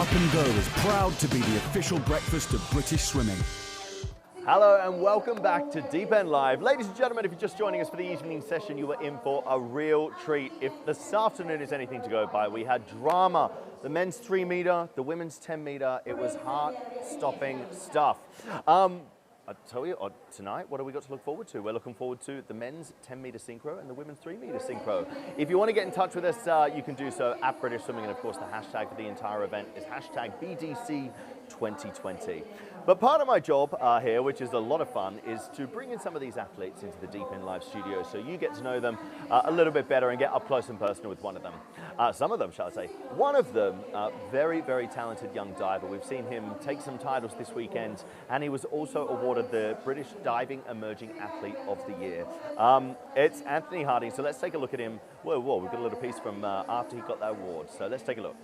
Up and Go is proud to be the official breakfast of British swimming. Hello and welcome back to Deep End Live. Ladies and gentlemen, if you're just joining us for the evening session, you were in for a real treat. If this afternoon is anything to go by, we had drama. The men's 3 meter, the women's 10 meter. It was heart-stopping stuff. I tell you, tonight, what have we got to look forward to? We're looking forward to the men's 10 meter synchro and the women's 3 meter synchro. If you want to get in touch with us, you can do so at British Swimming, and of course the hashtag for the entire event is hashtag BDC2020. But part of my job here, which is a lot of fun, is to bring in some of these athletes into the Deep End Live studio so you get to know them a little bit better and get up close and personal with one of them. Some of them, shall I say. One of them, very, very talented young diver. We've seen him take some titles this weekend, and he was also awarded the British Diving Emerging Athlete of the Year. It's Anthony Harding, so let's take a look at him. Whoa, we've got a little piece from after he got that award, so let's take a look.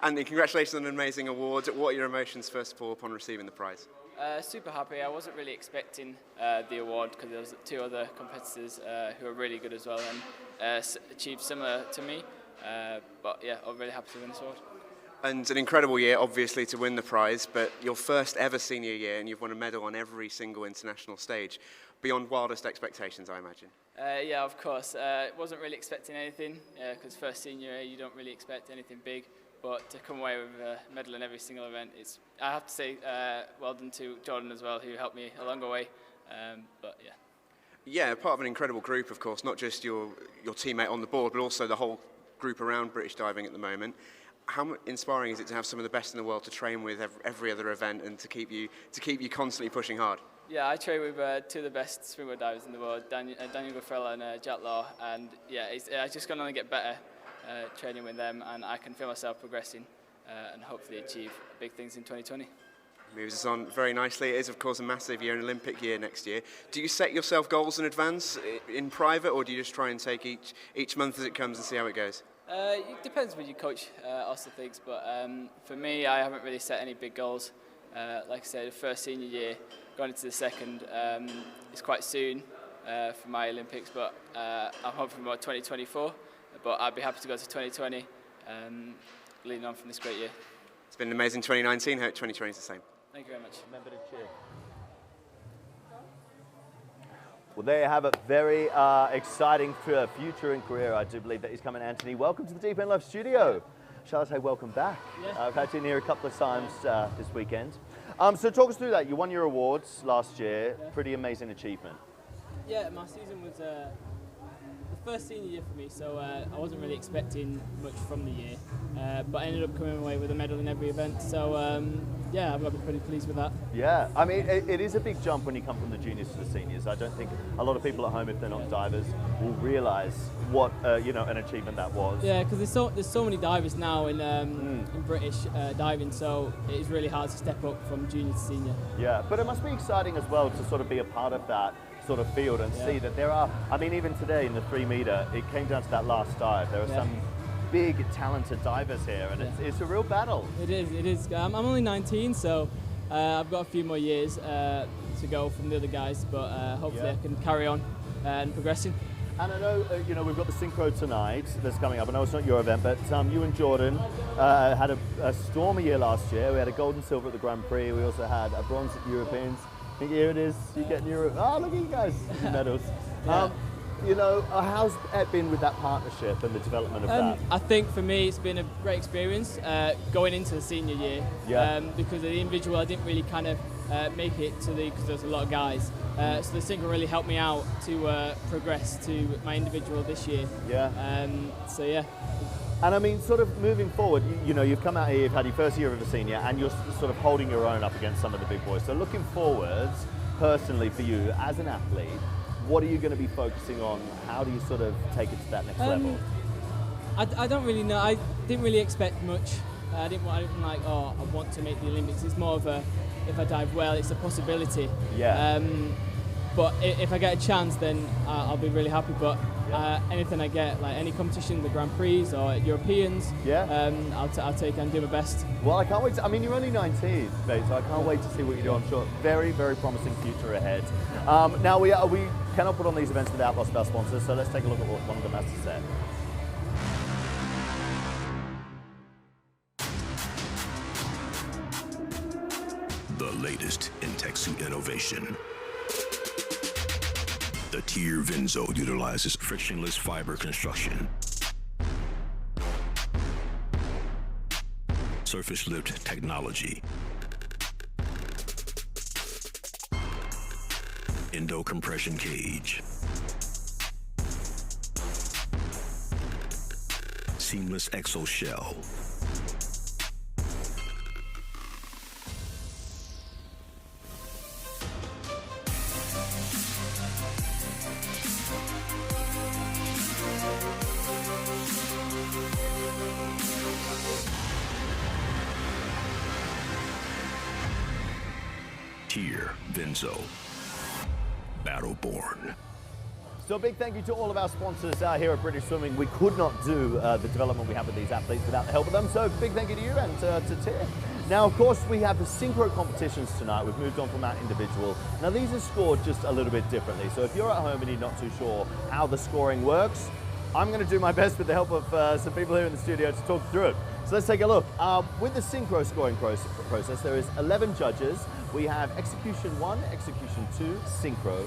Anthony, congratulations on an amazing award. What are your emotions, first of all, upon receiving the prize? Super happy. I wasn't really expecting the award because there was 2 other competitors who are really good as well and achieved similar to me. But yeah, I'm really happy to win this award. And an incredible year, obviously, to win the prize, but your first ever senior year, and you've won a medal on every single international stage. Beyond wildest expectations, I imagine. Yeah, of course. Wasn't really expecting anything because first senior year, you don't really expect anything big. But to come away with a medal in every single event, I have to say well done to Jordan as well, who helped me along the way. But yeah. Yeah, part of an incredible group, of course, not just your teammate on the board, but also the whole group around British diving at the moment. How inspiring is it to have some of the best in the world to train with every other event and to keep you constantly pushing hard? Yeah, I train with 2 of the best swimwear divers in the world, Daniel Gafrella and Jack Law, and yeah, it's just going to get better. Training with them, and I can feel myself progressing and hopefully achieve big things in 2020. Moves us on very nicely. It is, of course, a massive year, an Olympic year next year. Do you set yourself goals in advance in private, or do you just try and take each month as it comes and see how it goes? It depends what your coach also thinks, but for me, I haven't really set any big goals. Like I said, the first senior year, going into the second, is quite soon for my Olympics, but I'm hoping about 2024. But I'd be happy to go to 2020, leading on from this great year. It's been an amazing 2019. Hope 2020 is the same. Thank you very much. Remember to cheer. Well, there you have it. Very exciting future and career. I do believe that he's coming. Anthony, welcome to the Deep End Live studio. Shall I say welcome back? Yeah. I've had you in here a couple of times this weekend. So talk us through that. You won your awards last year. Yeah. Pretty amazing achievement. Yeah, my season was the first senior year for me, so I wasn't really expecting much from the year, but I ended up coming away with a medal in every event, so yeah, I've got to be pretty pleased with that. Yeah, I mean, it is a big jump when you come from the juniors to the seniors. I don't think a lot of people at home, if they're not divers, will realise what an achievement that was. Yeah, because there's so many divers now in British diving, so it is really hard to step up from junior to senior. Yeah, but it must be exciting as well to sort of be a part of that sort of field and see that there are, I mean, even today in the 3 meter, it came down to that last dive. There are some big, talented divers here, and it's a real battle. It is. I'm only 19, so I've got a few more years to go from the other guys, but hopefully I can carry on and progressing. And I know, we've got the Synchro tonight that's coming up. I know it's not your event, but you and Jordan had a stormy year last year. We had a gold and silver at the Grand Prix. We also had a bronze at Europeans. I think here it is, you get your, oh, look at you guys, medals. How's it been with that partnership and the development of that? I think for me it's been a great experience going into the senior year because of the individual I didn't really kind of make it to because there's a lot of guys. So the Synchro really helped me out to progress to my individual this year. Yeah. So yeah. And I mean, sort of moving forward, you've come out here, you've had your first year of a senior, and you're sort of holding your own up against some of the big boys. So looking forwards, personally for you as an athlete, what are you going to be focusing on? How do you sort of take it to that next level? I don't really know. I didn't really expect much. I didn't like, I want to make the Olympics. It's more of a, if I dive well, it's a possibility. Yeah. But if I get a chance, then I'll be really happy. But anything I get, like any competition, the Grand Prix or Europeans, I'll take and do my best. Well, I can't wait. I mean, you're only 19, mate, so I can't wait to see what you do. I'm sure very, very promising future ahead. Now we cannot put on these events without lots of our sponsors, so let's take a look at what one of them has to say. latest in tech suit innovation. The 10m Synchro utilizes frictionless fiber construction, surface lift technology, endo compression cage, seamless exo shell, Synchro, Battleborn. So a big thank you to all of our sponsors here at British Swimming. We could not do the development we have with these athletes without the help of them. So big thank you to you and to Tier. Now, of course, we have the synchro competitions tonight. We've moved on from our individual. Now, these are scored just a little bit differently. So if you're at home and you're not too sure how the scoring works, I'm going to do my best with the help of some people here in the studio to talk through it. So let's take a look. With the synchro scoring process, there is 11 judges. We have execution 1, execution 2, synchro.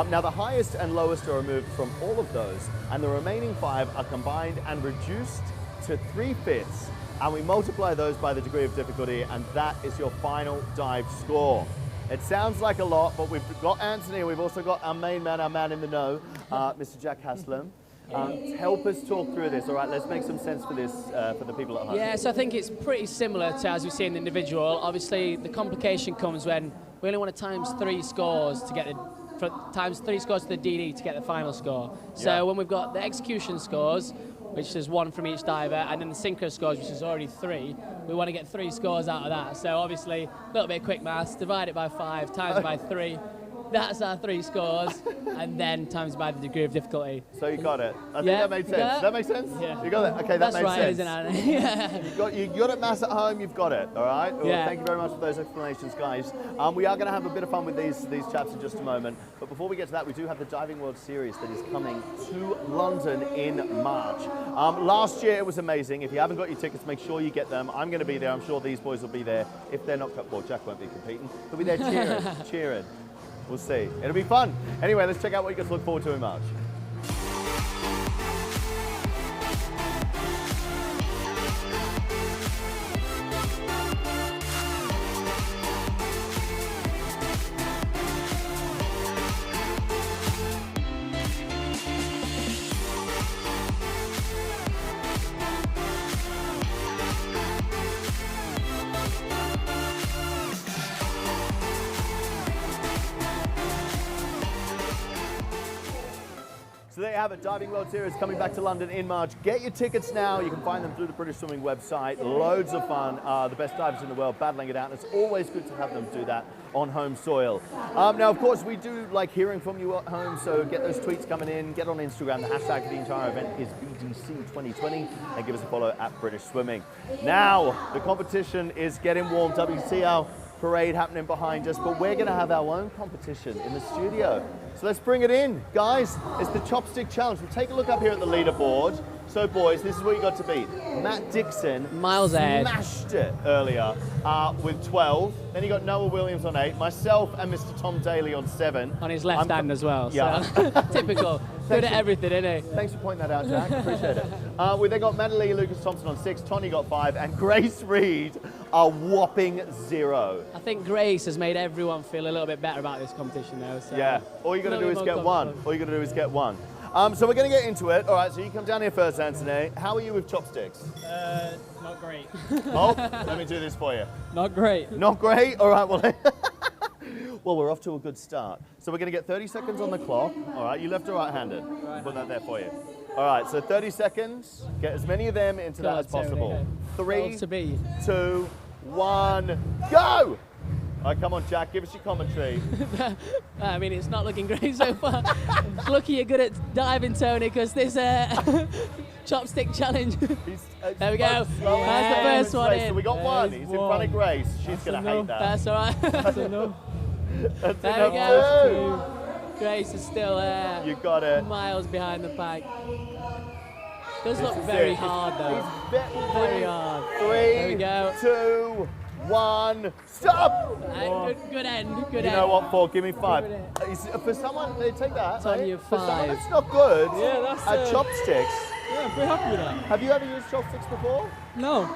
Now the highest and lowest are removed from all of those, and the remaining 5 are combined and reduced to 3/5, and we multiply those by the degree of difficulty, and that is your final dive score. It sounds like a lot, but we've got Anthony, we've also got our main man, our man in the know, Mr. Jack Haslam. Help us talk through this. All right, let's make some sense for this for the people at home. Yeah, so I think it's pretty similar to as we see in the individual. Obviously, the complication comes when we only want to times 3 scores to get times 3 scores to the DD to get the final score. So when we've got the execution scores, which is 1 from each diver, and then the synchro scores, which is already 3, we want to get 3 scores out of that. So obviously, a little bit of quick maths, divide it by 5, times by 3. That's our 3 scores, and then times by the degree of difficulty. So you got it. I think that made sense. Does that make sense? Yeah. You got it? Okay, that That's makes right, sense. isn't it? You got it, maths at home, you've got it, all right? Well, Yeah. thank you very much for those explanations, guys. We are going to have a bit of fun with these chaps in just a moment, but before we get to that, we do have the Diving World Series that is coming to London in March. Last year it was amazing. If you haven't got your tickets, make sure you get them. I'm going to be there. I'm sure these boys will be there. If they're not, well, Jack won't be competing. He'll be there cheering, cheering. We'll see. It'll be fun. Anyway, let's check out what you guys look forward to in March. So there you have it, Diving World Series coming back to London in March. Get your tickets now. You can find them through the British Swimming website. Loads of fun. The best divers in the world battling it out. And it's always good to have them do that on home soil. Now, of course, we do like hearing from you at home, so get those tweets coming in. Get on Instagram. The hashtag for the entire event is BDC2020. And give us a follow at British Swimming. Now, the competition is getting warm. WTL parade happening behind us, but we're going to have our own competition in the studio. So let's bring it in, guys. It's the Chopstick Challenge. We'll take a look up here at the leaderboard. So, boys, this is what you got to beat. Matt Dixon Miles ahead. smashed it earlier with 12. Then you got Noah Williams on 8. Myself and Mr. Tom Daly on 7. On his left hand as well. Yeah. So. Typical. Good at everything, isn't he? Thanks for pointing that out, Jack. Appreciate it. We then got Madeline Lucas Thompson on 6. Tony got 5. And Grace Reed a whopping 0. I think Grace has made everyone feel a little bit better about this competition, though. So Yeah. All you got to do is get 1. All you got to do is get 1. So we're going to get into it. All right, so you come down here first, Anthony. How are you with chopsticks? Not great. Oh, let me do this for you. Not great. Not great? All right, well, well, we're off to a good start. So we're going to get 30 seconds on the clock. All right, you left or right-handed? Right. Put that there for you. All right, so 30 seconds. Get as many of them into that as possible. 3, 2, 1, go! All right, come on, Jack, give us your commentary. I mean, it's not looking great so far. Lucky you're good at diving, Tony, because this chopstick challenge. There we go. That's the first one in. So we got one. He's in front of Grace. She's going to hate that. That's all right. That's there enough. we go. Grace is still you got it. Miles behind the pack. Does look very hard, though. It's very hard. 3, There we go. 2, 1, stop! Good end. Good You end. know what, 4, give me 5. For someone, take that. It's on eh? you, For someone 5. that's not good Yeah, that's, at chopsticks. Yeah, I'm pretty happy with that. Have you ever used chopsticks before? No.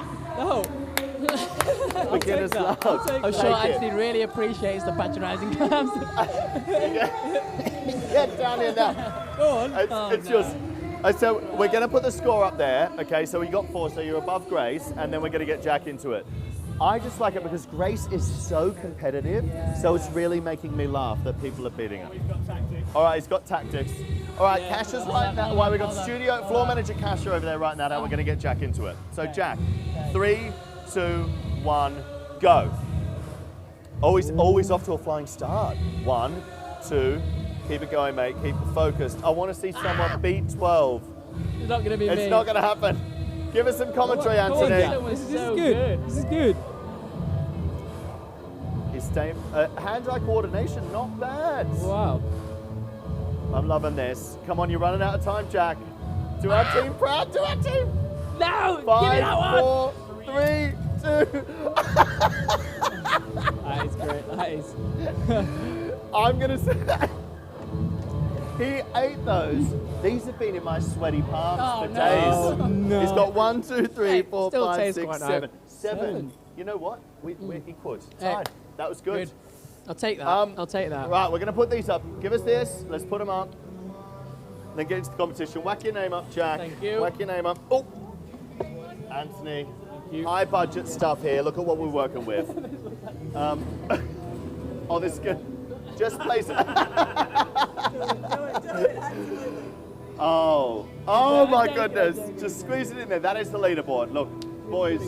Beginner's luck. I'm sure Anthony really appreciates the patronising comments. Get down here now. Go on. It's yours. So we're going to put the score up there. Okay, so we got 4, so you're above Grace, and then we're going to get Jack into it. I just like it because Grace is so competitive, so it's really making me laugh that people are beating her. All right, he's got tactics. All right, Kasha's right now. Why we got studio floor manager Kasha over there right now. Now we're going to get Jack into it. So Jack, 3, 2, 1, go. Always off to a flying start. 1, 2. Keep it going, mate. Keep it focused. I want to see someone beat 12. It's not going to be me. It's not going to happen. Give us some commentary, Anthony. This is good. This is good. He's staying. Hand-eye coordination, not bad. Wow. I'm loving this. Come on, you're running out of time, Jack. Do our team proud. Do our team. No! 5, give me that one! 4, 3, 2. That is great. That is. I'm going to say he ate those. These have been in my sweaty palms for days. Oh, no. He's got 1, 2, 3, 4, still 5, tastes 6, quite 7. nice. 7. You know what? We're equal. Tied. That was good. I'll take that. I'll take that. Right, we're going to put these up. Give us this. Let's put them up. Then get into the competition. Whack your name up, Jack. Thank you. Whack your name up. Oh, Anthony. High budget stuff here. Look at what we're working with. Oh, this is good. Just place it. Oh my goodness. Just squeeze it in there. That is the leaderboard. Look, boys,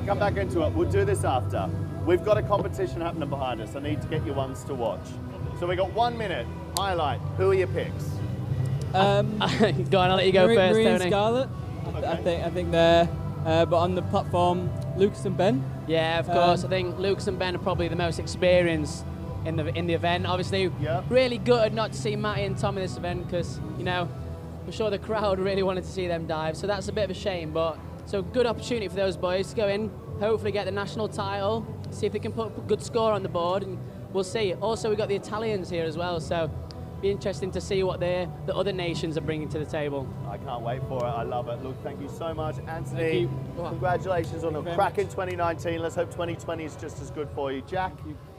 come back into it. We'll do this after. We've got a competition happening behind us. I need to get you ones to watch. So we got 1 minute. Highlight. Who are your picks? Go on, I'll let you go first, Marie and Tony. Scarlett. I think they're. But on the platform, Lucas and Ben. Yeah, of course. I think Lucas and Ben are probably the most experienced in the event. Obviously, really gutted not to see Matty and Tom in this event because, you know, I'm sure the crowd really wanted to see them dive. So that's a bit of a shame. But so good opportunity for those boys to go in, hopefully get the national title, see if they can put a good score on the board, and we'll see. Also, we've got the Italians here as well. So be interesting to see what the other nations are bringing to the table. I can't wait for it. I love it. Look, thank you so much, Anthony. Thank you. Congratulations on a cracking 2019. Let's hope 2020 is just as good for you. Jack,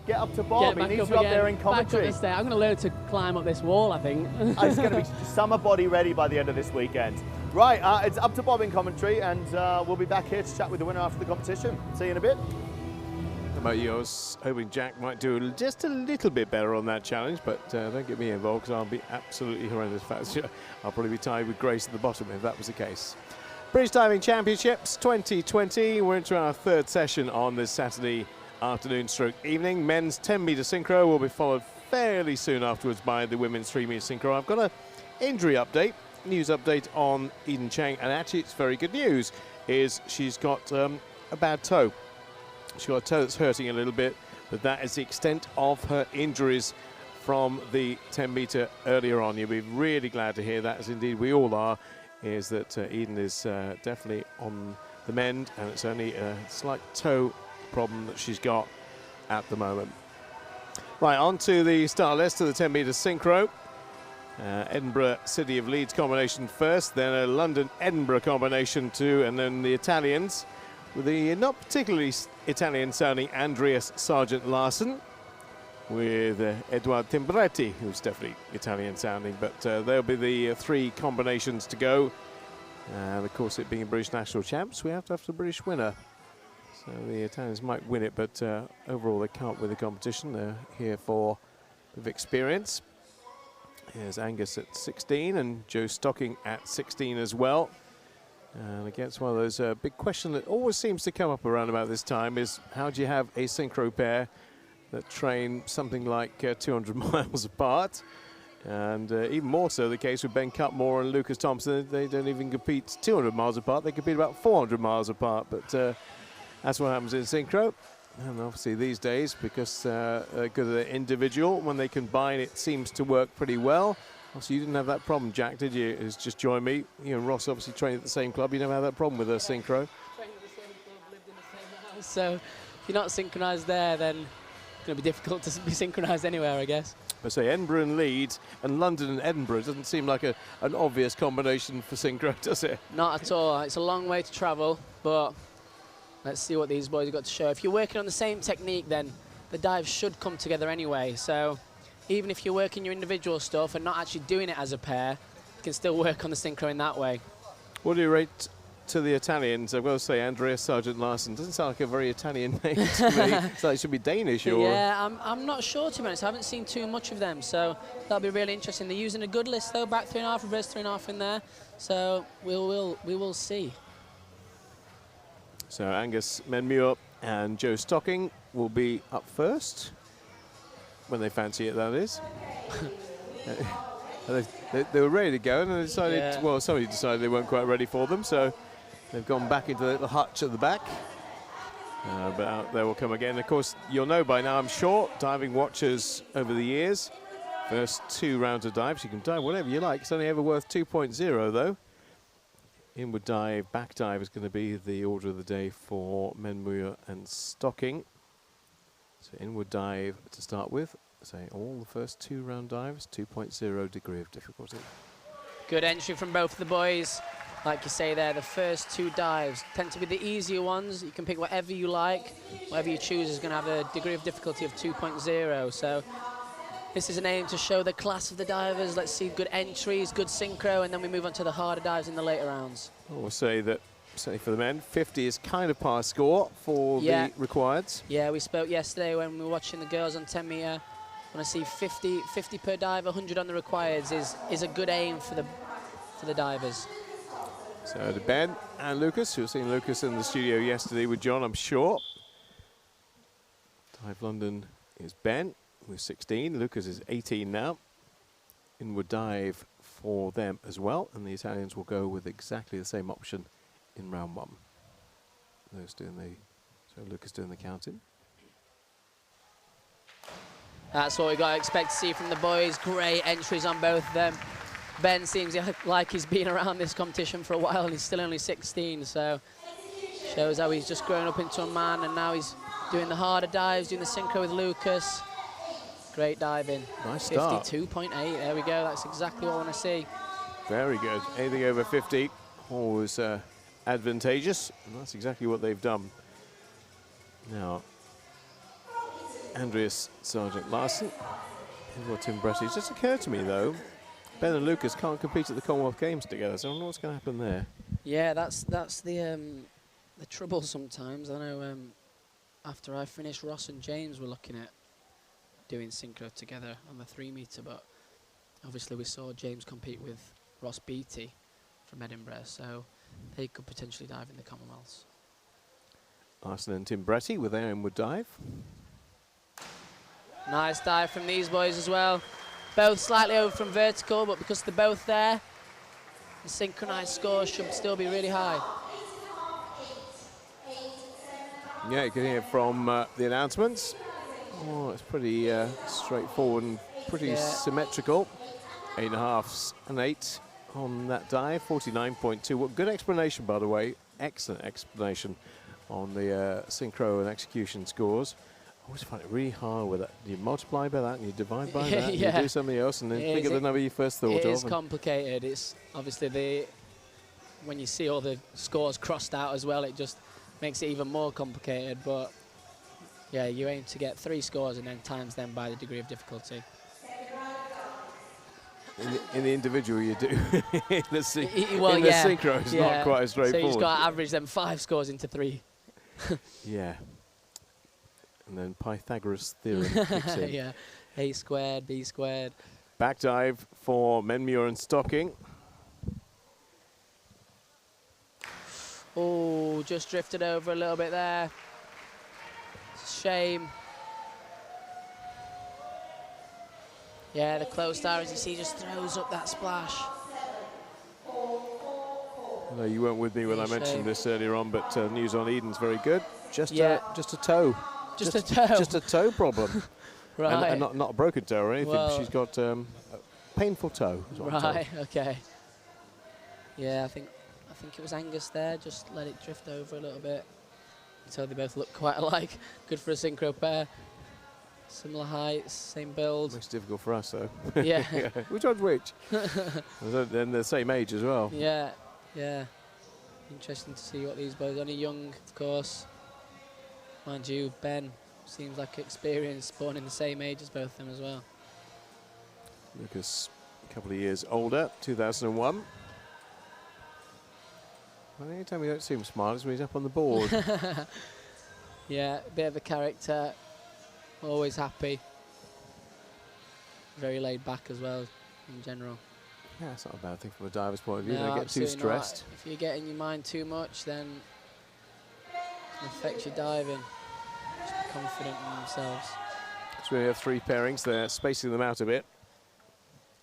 get up to Bob. He needs you up there in commentary. I'm going to learn to climb up this wall, I think. It's going to be summer body ready by the end of this weekend. Right, it's up to Bob in commentary, and we'll be back here to chat with the winner after the competition. See you in a bit. How about you? I was hoping Jack might do just a little bit better on that challenge, but don't get me involved because I'll be absolutely horrendous. In fact, I'll probably be tied with Grace at the bottom if that was the case. British Diving Championships 2020. We're into our third session on this Saturday afternoon stroke evening. Men's 10 meter synchro will be followed fairly soon afterwards by the women's 3 meter synchro. I've got an injury update, news update on Eden Chang, and actually it's very good news, is she's got a bad toe. She's got a toe that's hurting a little bit, but that is the extent of her injuries from the 10 meter earlier on. You'll be really glad to hear that, as indeed we all are, is that Eden is definitely on the mend, and it's only a slight toe problem that she's got at the moment. Right, on to the start list of the 10 meter synchro. Edinburgh City of Leeds combination first, then a London-Edinburgh combination too, and then the Italians with the not particularly Italian sounding Andreas Sargent Larsen with Eduard Timbretti, who's definitely Italian sounding, but there'll be the 3 combinations to go. And of course, it being British national champs, we have to have the British winner. So the Italians might win it, but overall they can't win the competition. They're here for a bit of experience. Here's Angus at 16 and Joe Stocking at 16 as well. And against one of those big question that always seems to come up around about this time is how do you have a synchro pair that train something like 200 miles apart? And even more so the case with Ben Cutmore and Lucas Thompson. They don't even compete 200 miles apart, they compete about 400 miles apart. But that's what happens in synchro. And obviously these days, because good at the individual, when they combine it seems to work pretty well. So you didn't have that problem, Jack, did you? It's just joined me. You and Ross obviously trained at the same club. You never had that problem with a synchro. Trained at the same club, lived in the same house. So if you're not synchronised there, then it's going to be difficult to be synchronised anywhere, I guess. I say Edinburgh and Leeds and London and Edinburgh doesn't seem like an obvious combination for synchro, does it? Not at all. It's a long way to travel, but let's see what these boys have got to show. If you're working on the same technique, then the dives should come together anyway. So even if you're working your individual stuff and not actually doing it as a pair, you can still work on the synchro in that way. What do you rate to the Italians? I've got to say Andreas Sargent Larsen doesn't sound like a very Italian name to me. It's like it should be Danish or... Yeah, I'm not sure, to be honest. I haven't seen too much of them, so that'll be really interesting. They're using a good list, though, back 3.5, reverse 3.5 in there. So we will see. So Angus Menmuir and Joe Stocking will be up first, when they fancy it, that is. They were ready to go, and they decided, well, somebody decided they weren't quite ready for them, so they've gone back into the little hutch at the back. But out there will come again. Of course, you'll know by now, I'm sure, diving watchers over the years, first 2 rounds of dives, you can dive whatever you like. It's only ever worth 2.0, though. Inward dive, back dive is going to be the order of the day for Menmuir and Stocking. So inward dive to start with. Say all the first 2 round dives, 2.0 degree of difficulty. Good entry from both of the boys. Like you say there, the first 2 dives tend to be the easier ones. You can pick whatever you like. Whatever you choose is going to have a degree of difficulty of 2.0. So this is an aim to show the class of the divers. Let's see good entries, good synchro, and then we move on to the harder dives in the later rounds. I will say that, certainly for the men, 50 is kind of par score for the requireds. Yeah, we spoke yesterday when we were watching the girls on 10 metre. When I see 50 per dive, 100 on the requireds is a good aim for the divers. So to Ben and Lucas, you've seen Lucas in the studio yesterday with John, I'm sure. Dive London is Ben with 16. Lucas is 18 now. Inward dive for them as well, and the Italians will go with exactly the same option in round 1. So Lucas doing the counting. That's what we've got to expect to see from the boys. Great entries on both of them. Ben seems like he's been around this competition for a while, and he's still only 16, so shows how he's just grown up into a man, and now he's doing the harder dives, doing the synchro with Lucas. Great diving. Nice start. 52.8, there we go, that's exactly what I want to see. Very good. Anything over 50, always advantageous, and that's exactly what they've done. Now, Andreas Sargent Larsen and Tim Bretty. It just occurred to me, though, Ben and Lucas can't compete at the Commonwealth Games together, so I don't know what's going to happen there. Yeah, that's the trouble sometimes. I know after I finished, Ross and James were looking at doing synchro together on the 3 metre, but obviously we saw James compete with Ross Beattie from Edinburgh, so they could potentially dive in the Commonwealths. Larsen and Tim Bretty with their inward dive. Nice dive from these boys as well. Both slightly over from vertical, but because they're both there, the synchronized score should still be really high. Yeah, you can hear from the announcements. Oh, it's pretty straightforward and pretty symmetrical. 8.5s and 8 on that dive, 49.2. What good explanation, by the way. Excellent explanation on the synchro and execution scores. I always find it really hard with that. You multiply by that and you divide by that and you do something else and then think of the number you first thought of. It is complicated. It's obviously when you see all the scores crossed out as well, it just makes it even more complicated. But yeah, you aim to get 3 scores and then times them by the degree of difficulty. In the individual you do. in the synchro it's not quite as straightforward. So you've got to average them 5 scores into 3. Yeah. And then Pythagoras theorem kicks in. Yeah, A squared, B squared. Back dive for Menmuir and Stocking. Oh, just drifted over a little bit there. Shame. Yeah, the close dive, as you see, just throws up that splash. No, you weren't with me when I mentioned this earlier on, but news on Eden's very good. Just a toe. Just a toe. Just a toe problem. Right. And not a broken toe or anything. Well, she's got a painful toe. Is what I'm told. Right. Okay. Yeah, I think it was Angus there. Just let it drift over a little bit. tell they both look quite alike. Good for a synchro pair. Similar heights, same build. It's difficult for us, though. Yeah. Which one's which? Then they're the same age as well. Yeah, yeah. Interesting to see what these boys. Only young, of course. Mind you, Ben seems like experienced, born in the same age as both of them as well. Lucas, a couple of years older, 2001. Well, anytime we don't see him smile is when he's up on the board. Yeah, a bit of a character. Always happy. Very laid back as well, in general. Yeah, it's not a bad thing from a diver's point of view. No, Don't get too absolutely stressed. not. If you get in your mind too much, then it affects your diving. Just be confident in themselves. So we have 3 pairings there, spacing them out a bit.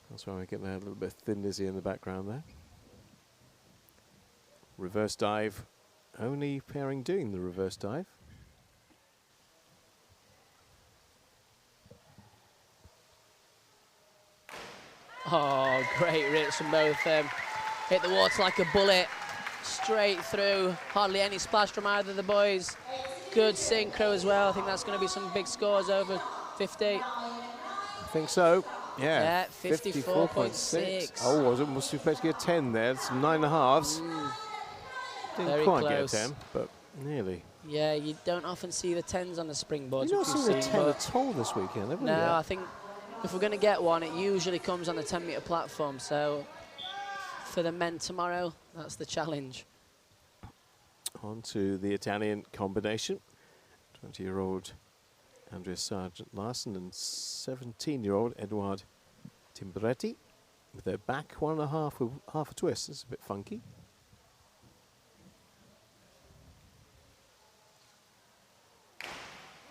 That's why we get there a little bit thin Lizzie in the background there. Reverse dive, only pairing doing the reverse dive. Oh, great rips from both of them. Hit the water like a bullet, straight through. Hardly any splash from either of the boys. Good synchro as well. I think that's going to be some big scores over 50. I think so. Yeah, Yeah, 54.6. Oh, was it? Must be supposed to get 10 there. It's 9.5s. Didn't Very quite close. get 10, but nearly. Yeah, you don't often see the 10s on the springboards. You've not which seen we've a 10 but at all this weekend, have we? no, I think if we're going to get one, it usually comes on the 10-metre platform. So for the men tomorrow, that's the challenge. On to the Italian combination. 20-year-old Andrea Sargent Larson and 17-year-old Eduard Timbretti with their back 1.5 with half a twist. This is a bit funky.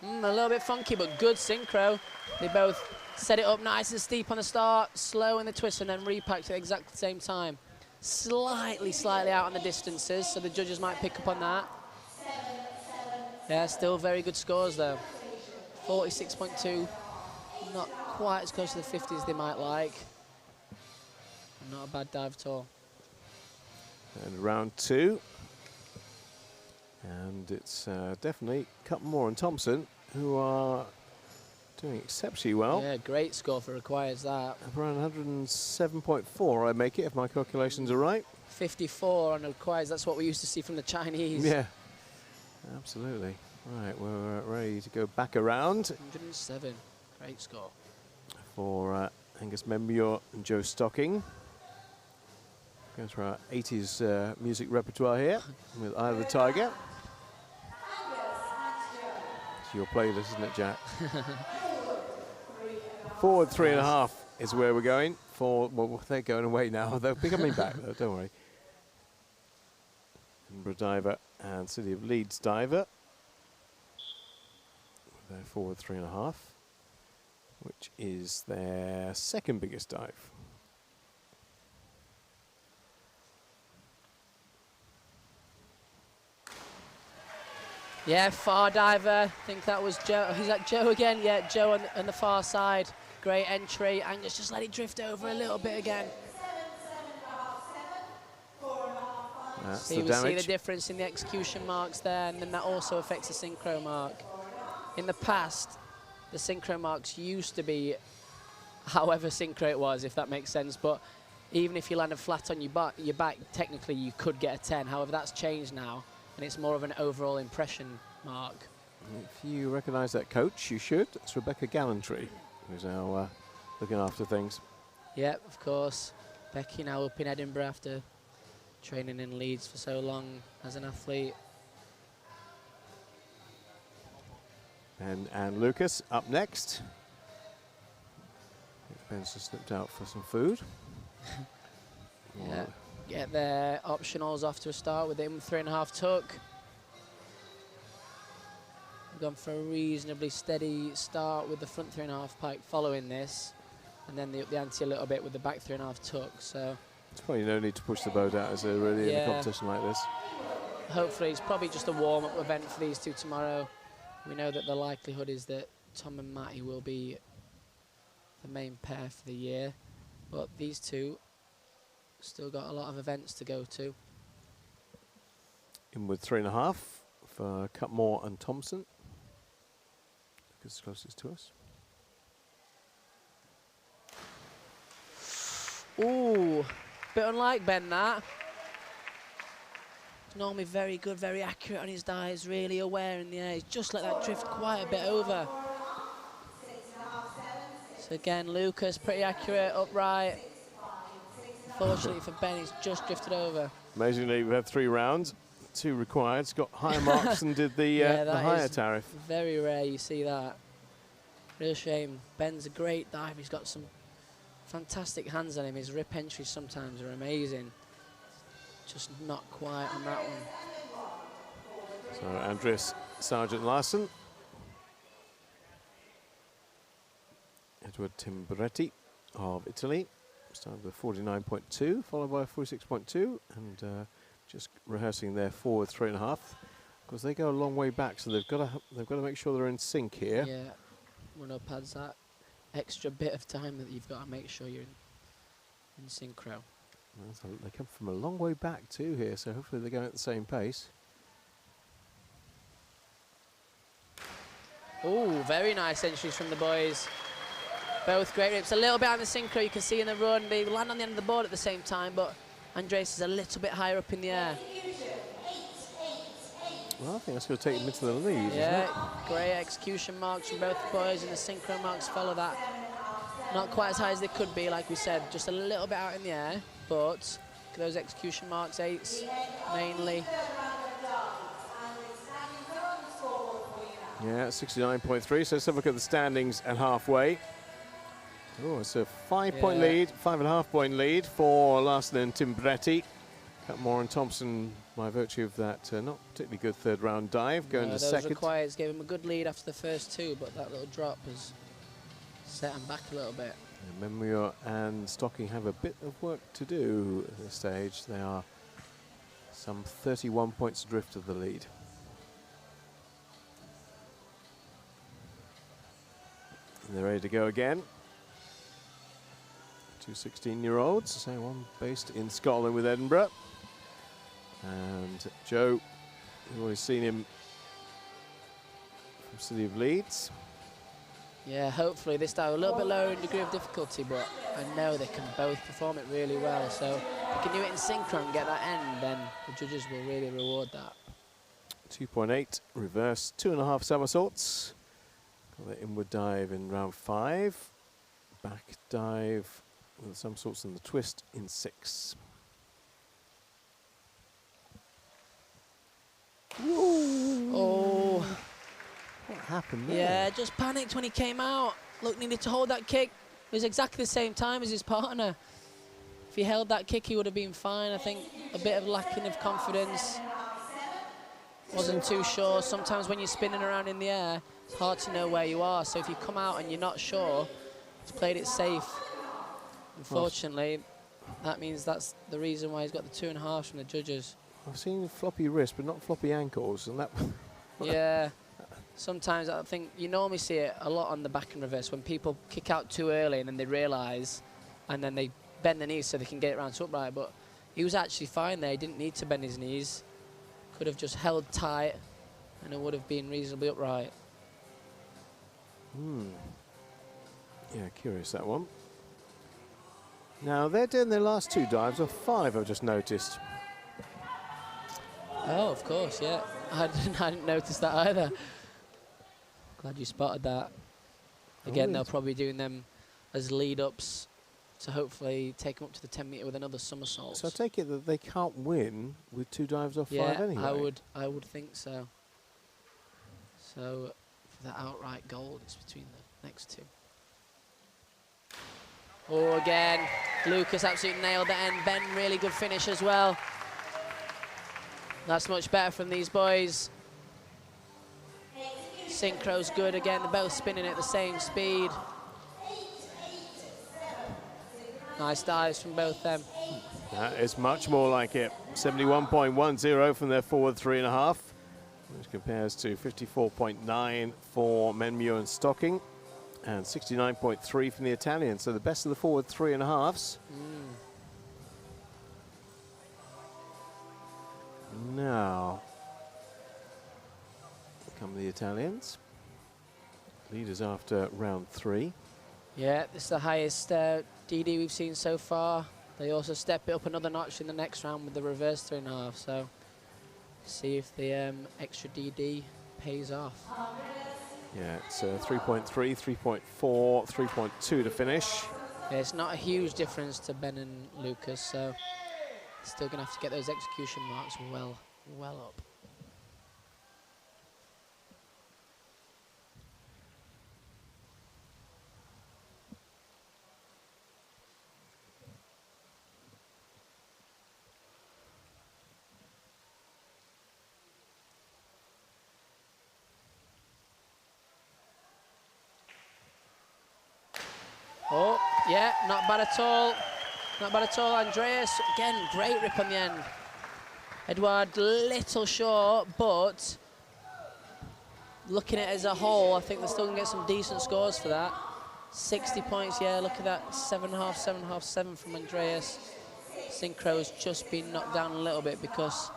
A little bit funky, but good synchro. They both set it up nice and steep on the start, slow in the twist, and then repacked at the exact same time. Slightly out on the distances, so the judges might pick up on that. Yeah, still very good scores though. 46.2, not quite as close to the 50 as they might like. Not a bad dive at all. And round 2. And it's definitely Cutmore and Thompson who are doing exceptionally well. Yeah, great score for requires that. Around 107.4, I make it, if my calculations are right. 54 on requires, that's what we used to see from the Chinese. Yeah, absolutely. Right, we're ready to go back around 107, great score. for Angus Memure and Joe Stocking. Going through our 80s music repertoire here with Eye of the Tiger. It's your playlist, isn't it, Jack? Forward 3.5 is where we're going. Well, they're going away now. They'll be coming back, though, don't worry. Edinburgh diver and City of Leeds diver. They're forward 3.5, which is their second biggest dive. Yeah, far diver. I think that was Joe. Is that Joe again? Yeah, Joe on the far side. Great entry. Angus just let it drift over a little bit again. That's So the you will see damage. the difference in the execution marks there, and then that also affects the synchro mark. In the past, the synchro marks used to be however synchro it was, if that makes sense. But even if you landed flat on your back, technically you could get a 10. However, that's changed now, and it's more of an overall impression mark. If you recognise that coach, you should. It's Rebecca Gallantry, who's now looking after things. Yep, of course. Becky now up in Edinburgh after training in Leeds for so long as an athlete. And Lucas up next. Ben's just slipped out for some food. Yeah, get their optionals off to a start with him 3.5 tuck. We've gone for a reasonably steady start with the front 3.5 pike following this, and then they up the ante a little bit with the back 3.5 tuck. So There's probably no need to push the boat out, is there, really, in a competition like this? hopefully it's probably just a warm-up event for these two tomorrow. We know that the likelihood is that Tom and Matty will be the main pair for the year, but these two still got a lot of events to go to. In with 3.5, for Cutmore and Thompson. Lucas closest to us. Ooh, bit unlike Ben that. Normally very good, very accurate on his dives, really aware in the air. He's just let that drift quite a bit over. So again, Lucas pretty accurate, upright. Fortunately for Ben, he's just drifted over. Amazingly, we've had 3 rounds, 2 required. It's got higher marks than did the higher tariff. Very rare you see that. Real shame. Ben's a great diver. He's got some fantastic hands on him. His rip entries sometimes are amazing. Just not quite on that one. So Andres Sargent Larsen. Edward Timbretti of Italy. Started with 49.2, followed by 46.2, and just rehearsing their forward 3.5. Because they go a long way back, so they've got to make sure they're in sync here. Yeah, one up adds that extra bit of time that you've got to make sure you're in synchro. So they come from a long way back too here, so hopefully they're going at the same pace. Oh, very nice entries from the boys. Both great rips. A little bit on the synchro, you can see in the run. They land on the end of the board at the same time, but Andres is a little bit higher up in the air. Well, I think that's going to take them into the lead, yeah, isn't it? great execution marks from both boys, and the synchro marks follow that. Not quite as high as they could be, like we said, just a little bit out in the air, but those execution marks, 8s mainly. Yeah, 69.3, so let's have a look at the standings at halfway. Oh, it's a 5-point lead, 5.5-point lead for Larsen and Timbretti. Cutmore and Thompson, by virtue of that not particularly good 3rd round dive, going to second. Those requires gave him a good lead after the first 2, but that little drop has set him back a little bit. Memoir and Stocking have a bit of work to do at this stage. They are some 31 points adrift of the lead. And they're ready to go again. 2 16-year-olds, so one based in Scotland with Edinburgh. And Joe, you've already seen him from City of Leeds. Yeah, hopefully this dive a little bit lower in degree of difficulty, but I know they can both perform it really well. So if they can do it in synchro and get that end, then the judges will really reward that. 2.8 reverse 2.5 somersaults. Got the inward dive in round 5. Back dive with the somersaults and the twist in 6. Ooh. Oh. What happened there? Yeah, just panicked when he came out. Look, needed to hold that kick. It was exactly the same time as his partner. If he held that kick, he would have been fine. I think a bit of lacking of confidence. Wasn't too sure. Sometimes when you're spinning around in the air, it's hard to know where you are. So if you come out and you're not sure, he's played it safe. Unfortunately, that means that's the reason why he's got the 2.5 from the judges. I've seen floppy wrists, but not floppy ankles, and that. Yeah. Sometimes I think you normally see it a lot on the back and reverse when people kick out too early and then they realise and then they bend the knees so they can get it around to upright. But he was actually fine there. He didn't need to bend his knees. Could have just held tight and it would have been reasonably upright. Yeah, curious that one. Now they're doing their last 2 dives of 5, I've just noticed. Oh, of course, yeah. I didn't notice that either. Glad you spotted that. Again, they'll probably be doing them as lead-ups to hopefully take them up to the 10 metre with another somersault. So I take it that they can't win with 2 dives off 5 anyway. I would think so. So for the outright gold, it's between the next 2. Oh, again, Lucas absolutely nailed the end. Ben, really good finish as well. That's much better from these boys. Synchro's good again. They're both spinning at the same speed. Nice dives from both them. That is much more like it. 71.10 from their forward 3.5, which compares to 54.9 for Menmu and Stocking, and 69.3 from the Italian. So the best of the forward 3.5s. Now, come the Italians. Leaders after round 3. Yeah, this is the highest DD we've seen so far. They also step it up another notch in the next round with the reverse 3.5. So see if the extra DD pays off. Yeah, it's 3.3, 3.4, 3.2 to finish. Yeah, it's not a huge difference to Ben and Lucas, so still going to have to get those execution marks well up. Oh, yeah, not bad at all. Not bad at all, Andreas. Again, great rip on the end. Edouard, little short, but looking at it as a whole, I think they're still going to get some decent scores for that. 60 points, yeah, look at that. 7.5, 7.5, 7 from Andreas. Synchro's just been knocked down a little bit because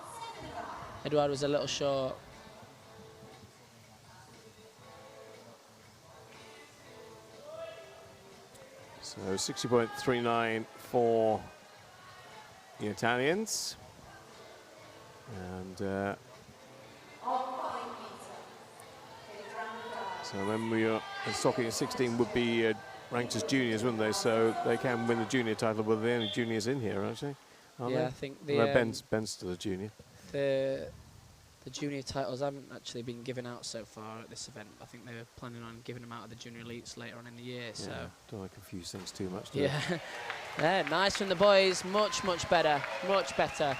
Edouard was a little short. So 60.39 for the Italians. And so then we are Stocking at 16 would be ranked as juniors, wouldn't they? So they can win the junior title, but they're the only juniors in here, actually. Aren't they? I think the well, Ben's still a junior. The junior titles haven't actually been given out so far at this event. I think they were planning on giving them out at the junior elites later on in the year. Yeah, so don't want to confuse things too much. Yeah, yeah, nice from the boys. Much better, much better.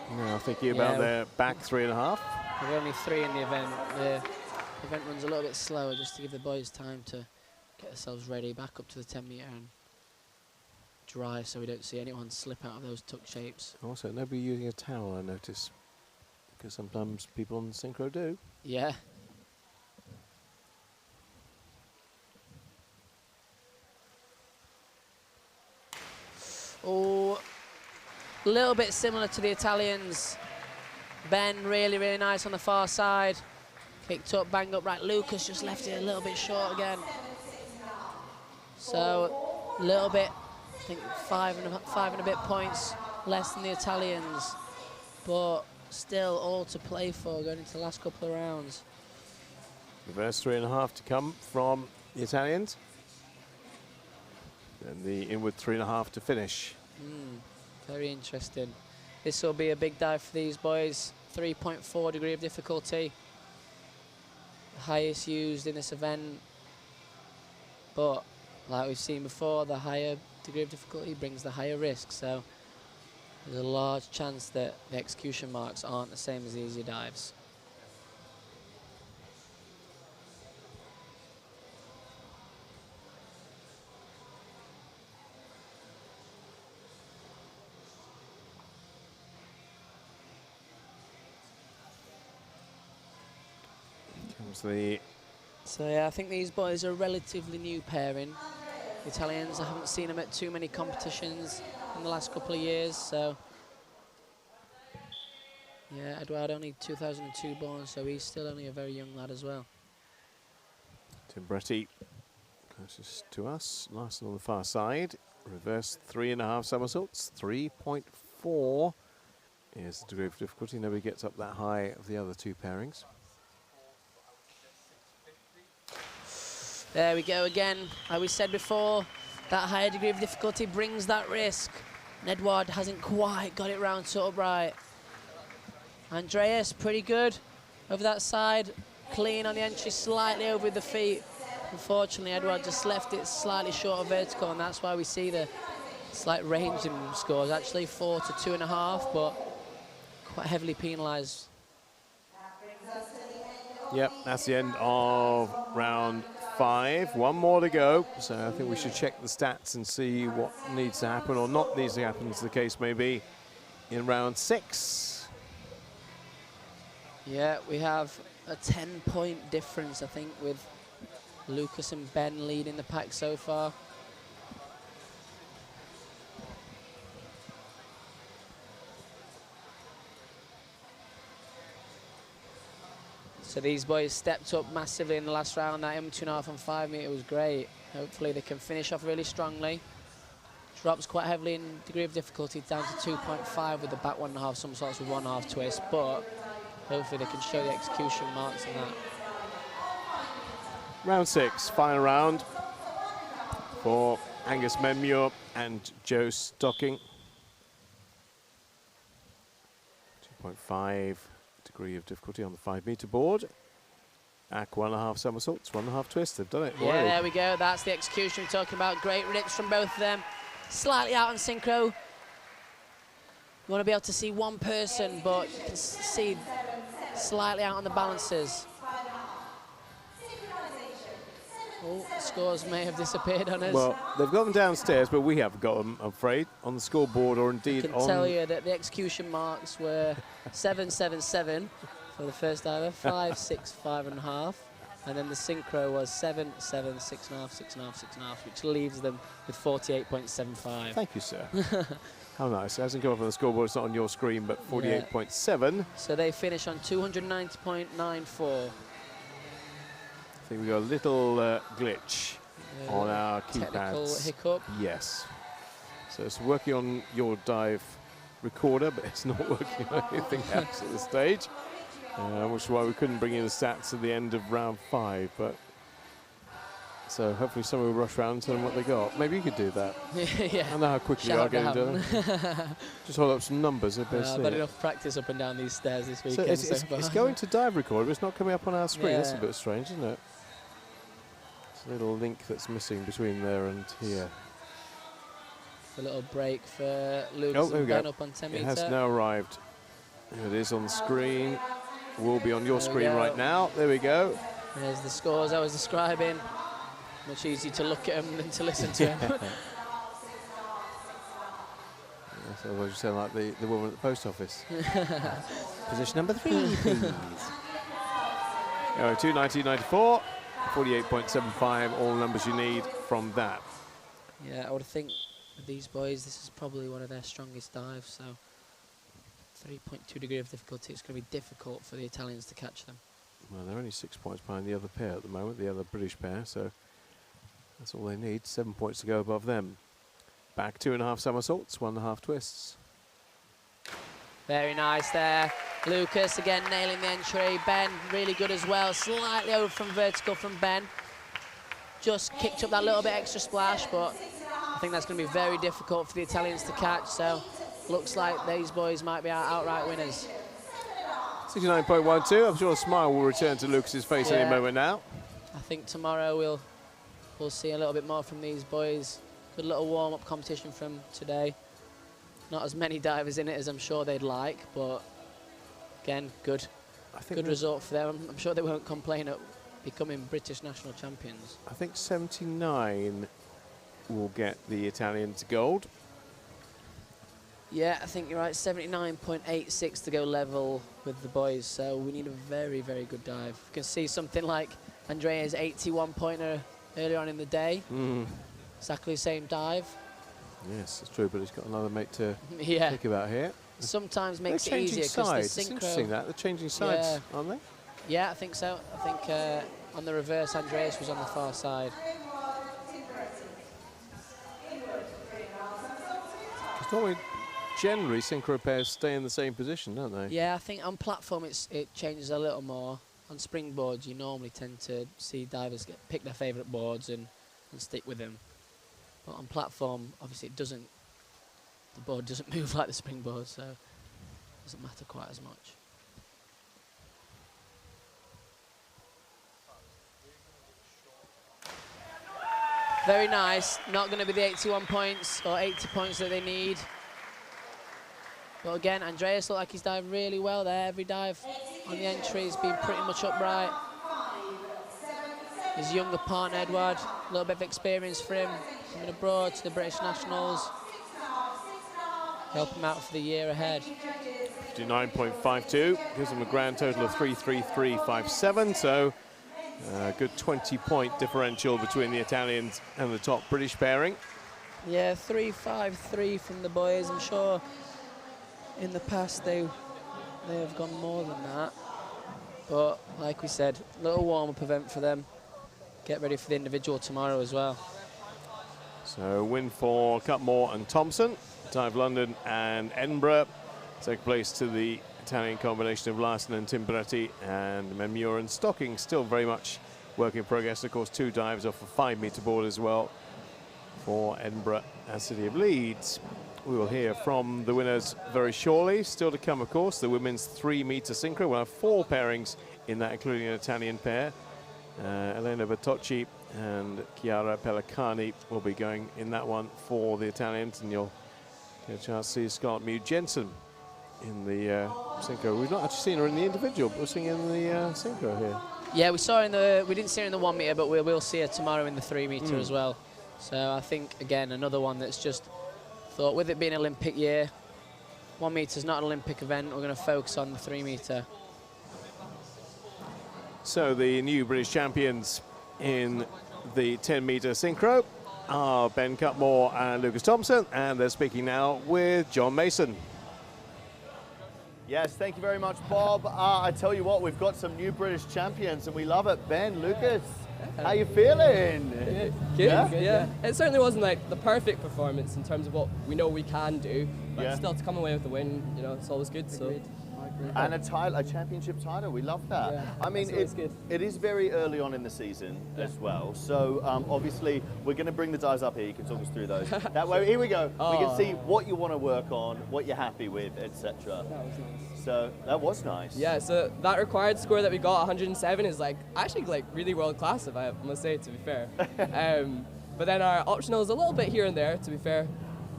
Now thinking about their back 3.5. There's only 3 in the event. The event runs a little bit slower just to give the boys time to get themselves ready back up to the 10 metre and dry so we don't see anyone slip out of those tuck shapes. Also, nobody using a towel, I notice, because sometimes people on synchro do. Yeah. Oh, a little bit similar to the Italians. Ben really nice on the far side. Kicked up, bang up right. Lucas just left it a little bit short again. So a little bit, I think five and a bit points less than the Italians, but still all to play for going into the last couple of rounds. Reverse 3.5 to come from the Italians. And the inward 3.5 to finish. Very interesting. This will be a big dive for these boys. 3.4 degree of difficulty. The highest used in this event. But like we've seen before, the higher degree of difficulty brings the higher risk. So there's a large chance that the execution marks aren't the same as the easier dives. So yeah, I think these boys are a relatively new pairing. The Italians, I haven't seen them at too many competitions in the last couple of years, so yeah, Edouard only 2002 born, so he's still only a very young lad as well. Tim Bretty closest to us, nice and on the far side. Reverse 3.5 somersaults, 3.4 Here's the degree of difficulty. Nobody gets up that high of the other two pairings. There we go again. Like we said before, that higher degree of difficulty brings that risk. And Edward hasn't quite got it round to upright. Andreas, pretty good over that side. Clean on the entry, slightly over the feet. Unfortunately, Edward just left it slightly short of vertical, and that's why we see the slight range in scores. Actually 4 to 2.5, but quite heavily penalised. Yep, that's the end of round 5. One more to go, so I think we should check the stats and see what needs to happen or not needs to happen, as the case may be, in round 6. Yeah, we have a 10-point difference, I think, with Lucas and Ben leading the pack so far. So these boys stepped up massively in the last round. That M2.5 and 5 metre was great. Hopefully they can finish off really strongly. Drops quite heavily in degree of difficulty, down to 2.5 with the back 1.5 somersaults with 1.5 twist, but hopefully they can show the execution marks in that. Round 6, final round for Angus Menmuir and Joe Stocking. 2.5 degree of difficulty on the 5 metre board. Back 1.5 somersaults, 1.5 twist. They've done it. Yeah, there we go. That's the execution we're talking about. Great rips from both of them. Slightly out on synchro. You want to be able to see one person, but you can see slightly out on the balances. Oh, the scores may have disappeared on us. Well, they've got them downstairs, but we haven't got them, I'm afraid, on the scoreboard or indeed I can on... tell you that the execution marks were 7.77 for the first diver, 5, 6, 5.5, and then the synchro was 7, 7, 6.5, 6.5, 6.5, which leaves them with 48.75. Thank you, sir. How nice. It hasn't come up on the scoreboard, it's not on your screen, but 48.7. So they finish on 290.94. I think we got a little glitch on our keypads. Technical hiccup. Yes. So it's working on your dive recorder, but it's not working on anything else at this stage, which is why we couldn't bring in the stats at the end of round 5. But so hopefully someone will rush around and tell them what they got. Maybe you could do that. Yeah. I know how quickly you are getting done. Just hold up some numbers. I've had enough practice up and down these stairs this So weekend. it's going to dive recorder, but it's not coming up on our screen. Yeah. That's a bit strange, isn't it? It's a little link that's missing between there and here. A little break for Lucas and Ben up on 10 metre. It has now arrived. Here it is on the screen. Will be on your screen right now. There we go. There's the scores I was describing. Much easier to look at them than to listen to them. So you sound like the woman at the post office. Position number 3, please. 290.94, 48.75, all the numbers you need from that. Yeah, I would think with these boys, this is probably one of their strongest dives, so 3.2 degree of difficulty. It's going to be difficult for the Italians to catch them. Well, they're only 6 points behind the other pair at the moment, the other British pair, so that's all they need. 7 points to go above them. Back 2.5 somersaults, 1.5 twists. Very nice there. Lucas again nailing the entry. Ben really good as well. Slightly over from vertical from Ben. Just kicked up that little bit extra splash, but I think that's going to be very difficult for the Italians to catch. So looks like these boys might be our outright winners. 69.12. I'm sure a smile will return to Lucas's face any moment now. I think tomorrow we'll see a little bit more from these boys. Good little warm-up competition from today. Not as many divers in it as I'm sure they'd like, but again, good result for them. I'm sure they won't complain at becoming British national champions. I think 79 will get the Italians gold. Yeah, I think you're right. 79.86 to go level with the boys. So we need a very, very good dive. You can see something like Andrea's 81-pointer earlier on in the day. Exactly the same dive. Yes, it's true, but he's got another mate to Yeah. think about here. Sometimes makes They're it easier changing because the sides. It's synchro. interesting that they're changing sides, aren't they? Yeah, I think so. I think on the reverse, Andreas was on the far side. It's normally generally synchro pairs stay in the same position, don't they? Yeah, I think on platform it changes a little more. On springboards, you normally tend to see divers pick their favourite boards and stick with them. But on platform, obviously the board doesn't move like the springboard, so it doesn't matter quite as much. Very nice. Not going to be the 81 points or 80 points that they need. But again, Andreas looked like he's dived really well there. Every dive on the entry has been pretty much upright. His younger partner, Edward, a little bit of experience for him, coming abroad to the British Nationals. Help him out for the year ahead. 59.52 gives him a grand total of 333.57, so a good 20-point differential between the Italians and the top British pairing. Yeah, 3.53 from the boys. I'm sure in the past they have gone more than that. But like we said, a little warm-up event for them. Get ready for the individual tomorrow as well. So win for Cutmore and Thompson. Dive London and Edinburgh. Second place to the Italian combination of Larson and Timbretti, and Memure and Stocking still very much work in progress. Of course, 2 dives off a 5-meter board as well for Edinburgh and City of Leeds. We will hear from the winners very shortly. Still to come, of course, the women's 3-meter synchro. We'll have 4 pairings in that, including an Italian pair. Elena Bertocci and Chiara Pellicani will be going in that one for the Italians, and you'll get a chance to see Scarlett Mew Jensen in the synchro. We've not actually seen her in the individual, but we're seeing her in the synchro here. Yeah, we saw her in the. We didn't see her in the 1 meter, but we will see her tomorrow in the 3 meter as well. So I think again another one that's just thought, with it being an Olympic year, 1 meter is not an Olympic event. We're going to focus on the 3 meter. So the new British champions in the 10-meter synchro are Ben Cutmore and Lucas Thompson, and they're speaking now with John Mason. Yes, thank you very much, Bob. I tell you what, we've got some new British champions, and we love it. Ben, Lucas, how you feeling? Good, yeah. It certainly wasn't like the perfect performance in terms of what we know we can do, but still to come away with the win, you know, it's always good. So. And a championship title, we love that. Yeah, I mean, it is very early on in the season as well. So obviously, we're going to bring the dives up here. You can talk us through those. That way, here we go. We can see what you want to work on, what you're happy with, etc. That was nice. So that was nice. Yeah. So that required score that we got, 107, is actually really world class, if I must say, to be fair. But then our optional is a little bit here and there, to be fair.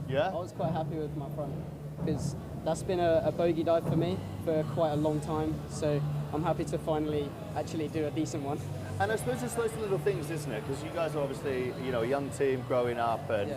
Yeah. I was quite happy with my front because that's been a bogey dive for me for quite a long time, so I'm happy to finally actually do a decent one. And I suppose it's those little things, isn't it? Because you guys are obviously, you know, a young team growing up and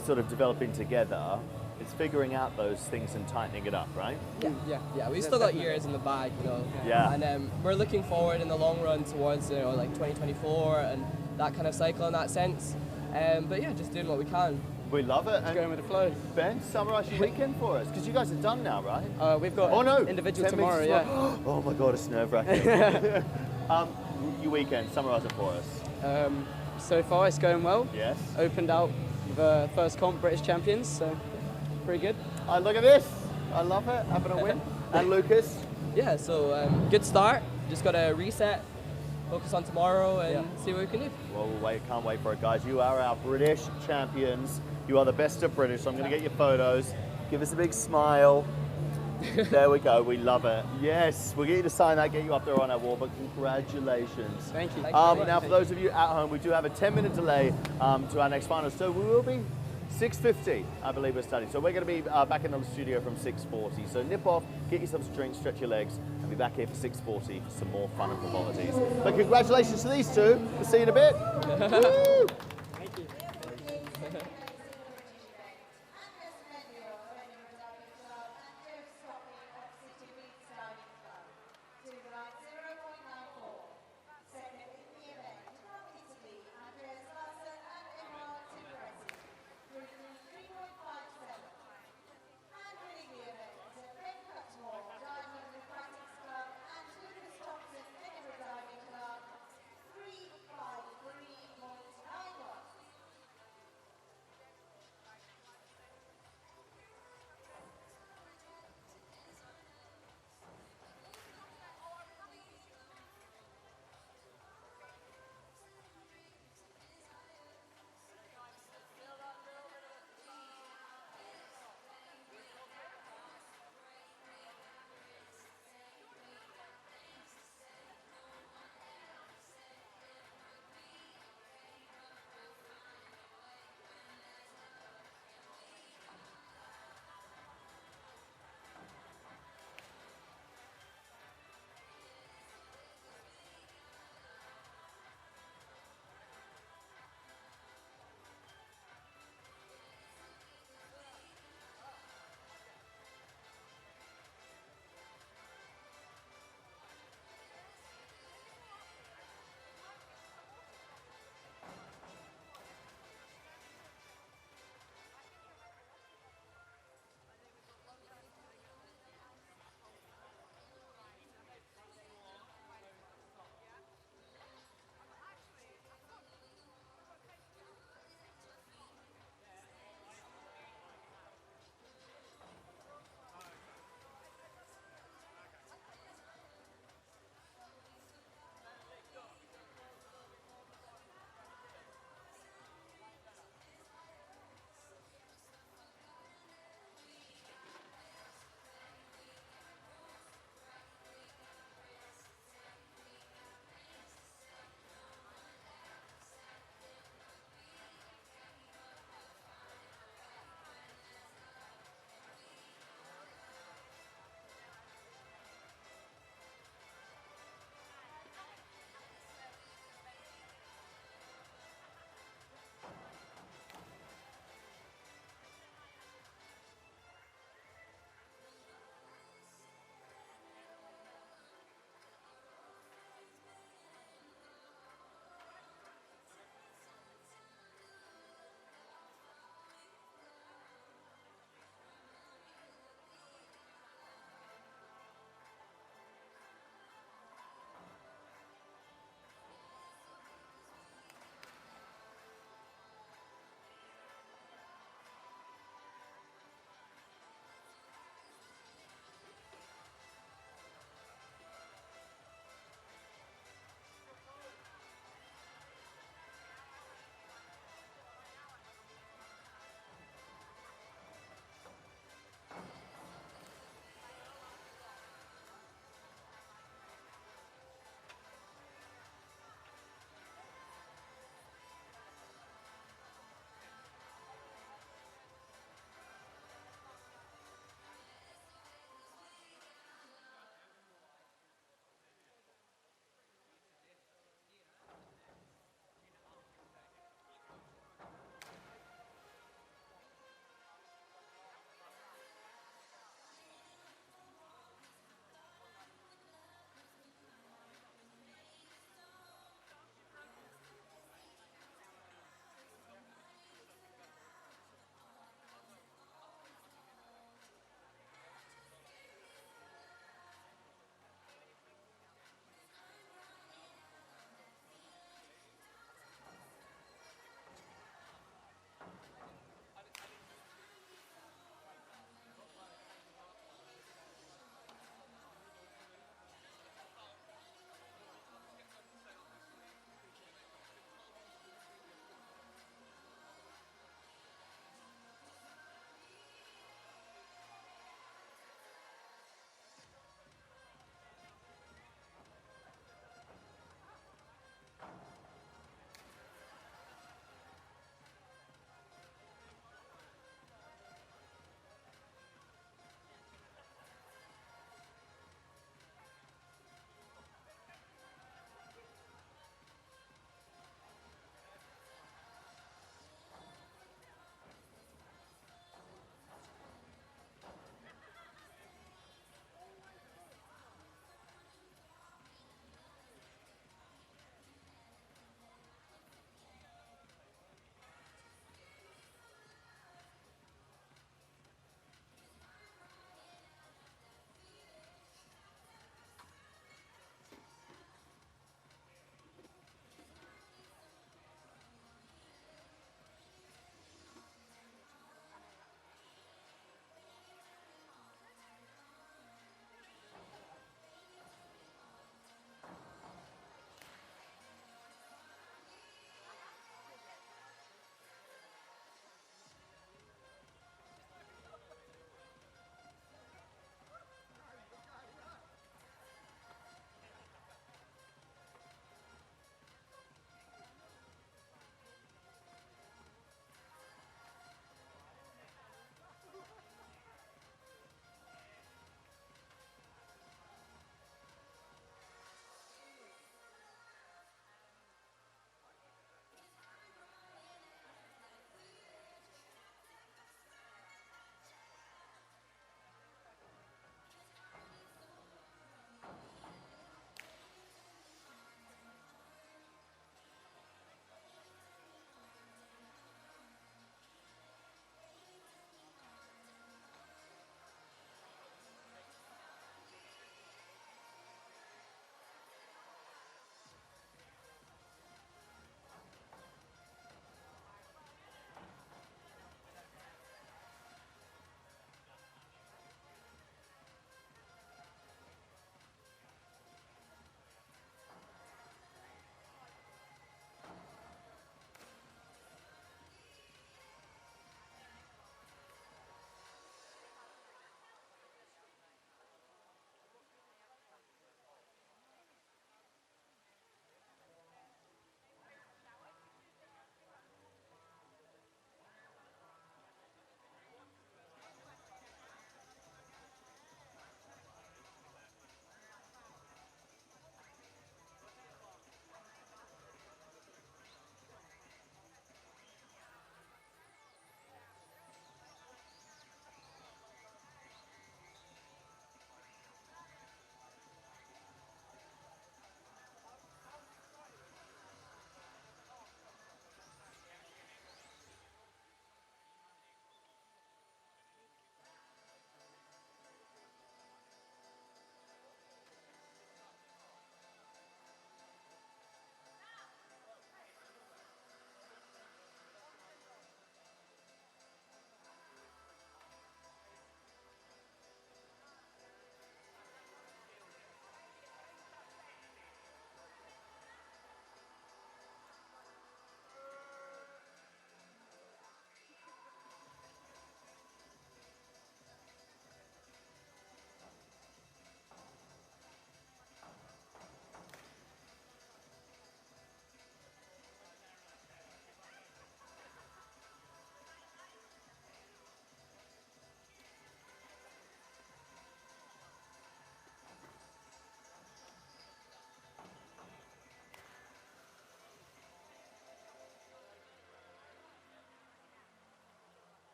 sort of developing together. It's figuring out those things and tightening it up, right? Yeah. We've still got years in the bag, you know. Yeah. And we're looking forward in the long run towards, 2024 and that kind of cycle in that sense. But yeah, just doing what we can. We love it. Just going with the flow. Ben, summarise your weekend for us, because you guys are done now, right? We've got individual tomorrow, yeah. Oh my God, it's nerve-wracking. Your weekend, summarise it for us. So far, it's going well. Yes. Opened out the first comp British champions, so pretty good. Look at this. I love it, having a win. And Lucas? Yeah, so good start. Just got to reset, focus on tomorrow and see what we can do. Well, can't wait for it, guys. You are our British champions. You are the best of British. So I'm going to get your photos. Give us a big smile. There we go. We love it. Yes, we'll get you to sign that, get you up there on our wall, but congratulations. Thank you. Now, for those of you at home, we do have a 10-minute delay to our next final. So we will be 6:50, I believe we're starting. So we're going to be back in the studio from 6:40. So nip off, get yourself a drink, stretch your legs, and be back here for 6:40 for some more fun and frivolities. But congratulations to these two. We'll see you in a bit. Woo! Thank you.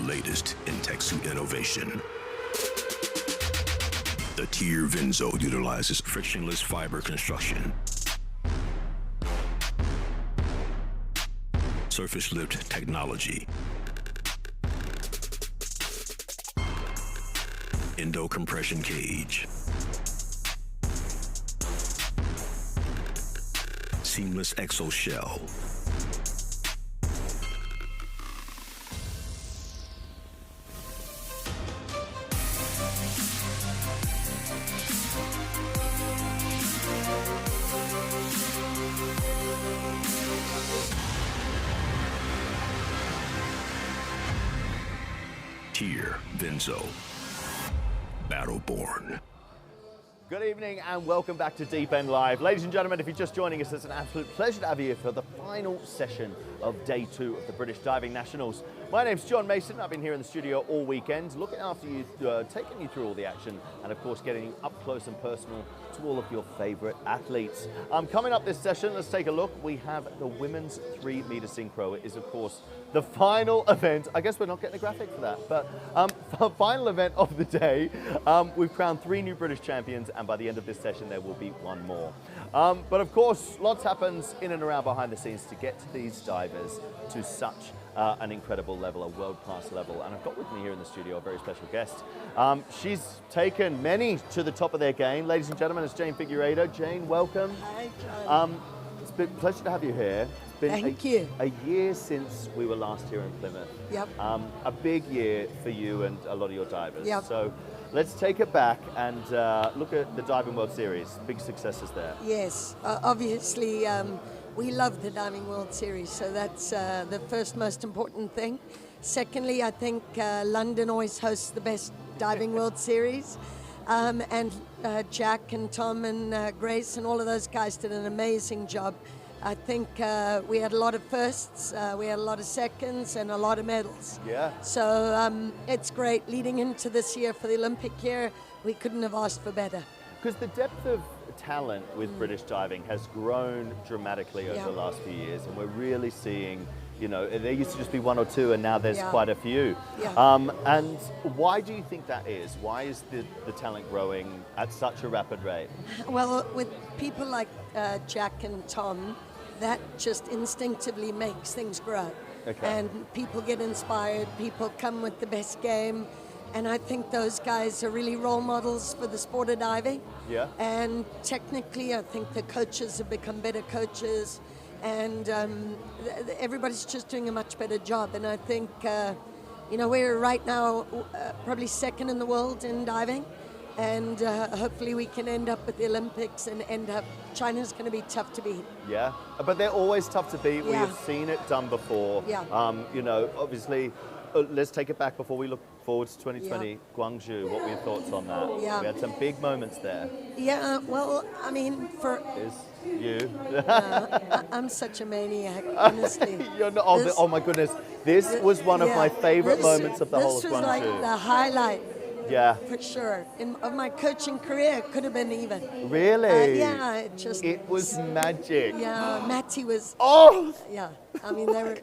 latest in tech suit innovation. The 10m Synchro utilizes frictionless fiber construction, surface lift technology, endo compression cage, seamless exo shell, Synchro, Battleborn. Good evening and welcome back to Deep End Live. Ladies and gentlemen, if you're just joining us, it's an absolute pleasure to have you here for the final session of day 2 of the British Diving Nationals. My name's John Mason. I've been here in the studio all weekend, looking after you, taking you through all the action, and of course getting up close and personal to all of your favorite athletes. Coming up this session, let's take a look. We have the women's 3m synchro. It is, of course, the final event. I guess we're not getting a graphic for that, but final event of the day. We've crowned 3 new British champions, and by the end of this session, there will be 1 more. But of course, lots happens in and around behind the scenes to get these divers to such an incredible level, a world-class level. And I've got with me here in the studio a very special guest. She's taken many to the top of their game. Ladies and gentlemen, it's Jane Figueiredo. Jane, welcome. Hi, John. It's been a pleasure to have you here. It's been Thank you. A year since we were last here in Plymouth. Yep. A big year for you and a lot of your divers. Yep. So let's take it back and look at the Diving World Series. Big successes there. Yes, obviously we love the Diving World Series, so that's the first most important thing. Secondly, I think London always hosts the best Diving World Series. And Jack and Tom and Grace and all of those guys did an amazing job. I think we had a lot of firsts, we had a lot of seconds and a lot of medals. Yeah. So it's great. Leading into this year for the Olympic year, we couldn't have asked for better. Because the depth of talent with British diving has grown dramatically over the last few years, and we're really seeing, you know, there used to just be 1 or 2 and now there's quite a few. Yeah. And why do you think that is? Why is the talent growing at such a rapid rate? Well, with people like Jack and Tom, that just instinctively makes things grow. Okay. And people get inspired, people come with the best game, and I think those guys are really role models for the sport of diving. Yeah. And technically, I think the coaches have become better coaches, and everybody's just doing a much better job. And I think, you know, we're right now probably second in the world in diving, and hopefully we can end up with the Olympics and end up, China's going to be tough to beat. Yeah, but they're always tough to beat. We Yeah. have seen it done before. Yeah. You know, obviously, let's take it back before we look forward to 2020, Guangzhou. What were your thoughts on that? Yeah. We had some big moments there. Yeah, well, I mean, for... Is you? I'm such a maniac, honestly. You're not, oh my goodness. This was one of my favorite moments of the whole of Guangzhou. This was like the highlight. Yeah. For sure. Of my coaching career, it could have been even. Really? Yeah, it was magic. Yeah, Matty was... Oh! Yeah, I mean, they were...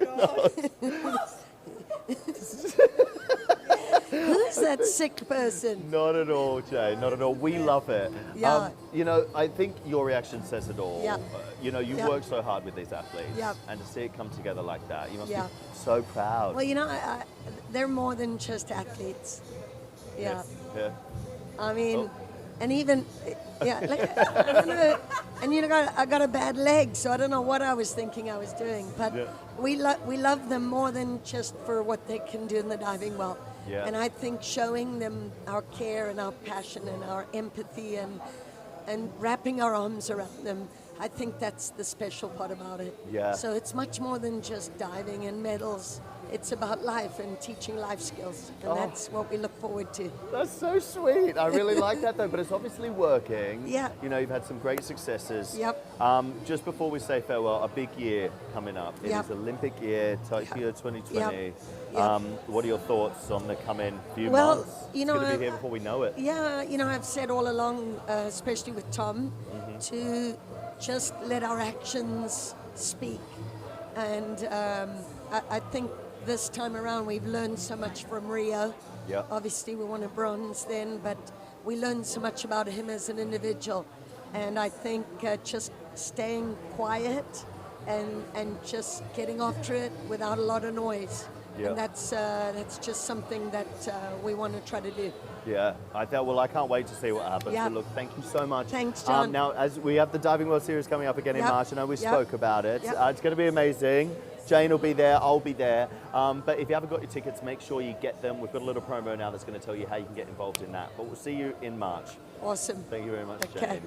Who's that sick person? Not at all, Jay, not at all. We love it. Yeah. You know, I think your reaction says it all. Yeah. You know, you Yeah. work so hard with these athletes. Yeah. And to see it come together like that, you must Yeah. be so proud. Well, you know, they're more than just athletes. Yeah. Yeah. I mean, Oh. and even, yeah, like, I don't know. And you know, I got a bad leg, so I don't know what I was thinking I was doing. But Yeah. we love them more than just for what they can do in the diving well. Yeah. And I think showing them our care and our passion and our empathy and wrapping our arms around them, I think that's the special part about it. Yeah. So it's much more than just diving and medals. It's about life and teaching life skills, and that's what we look forward to. That's so sweet. I really like that though, but it's obviously working. Yeah. You know, you've had some great successes. Yep. Just before we say farewell, a big year coming up. It Yep. is Olympic year, Tokyo 2020. Yep. What are your thoughts on the coming few Well, months? you know, it's going to be here before we know it. Yeah, you know, I've said all along, especially with Tom, Mm-hmm. to just let our actions speak. And I think this time around we've learned so much from Rio. Yeah. Obviously we won a bronze then, but we learned so much about him as an individual. And I think just staying quiet and just getting after it without a lot of noise. Yeah. And that's just something that we want to try to do. Yeah, I can't wait to see what happens. Yeah. But look, thank you so much. Thanks, John. Now, as we have the Diving World Series coming up again in March, I know we spoke about it. Yep. It's going to be amazing. Jane will be there, I'll be there. But if you haven't got your tickets, make sure you get them. We've got a little promo now that's going to tell you how you can get involved in that. But we'll see you in March. Awesome. Thank you very much, Okay. Jane.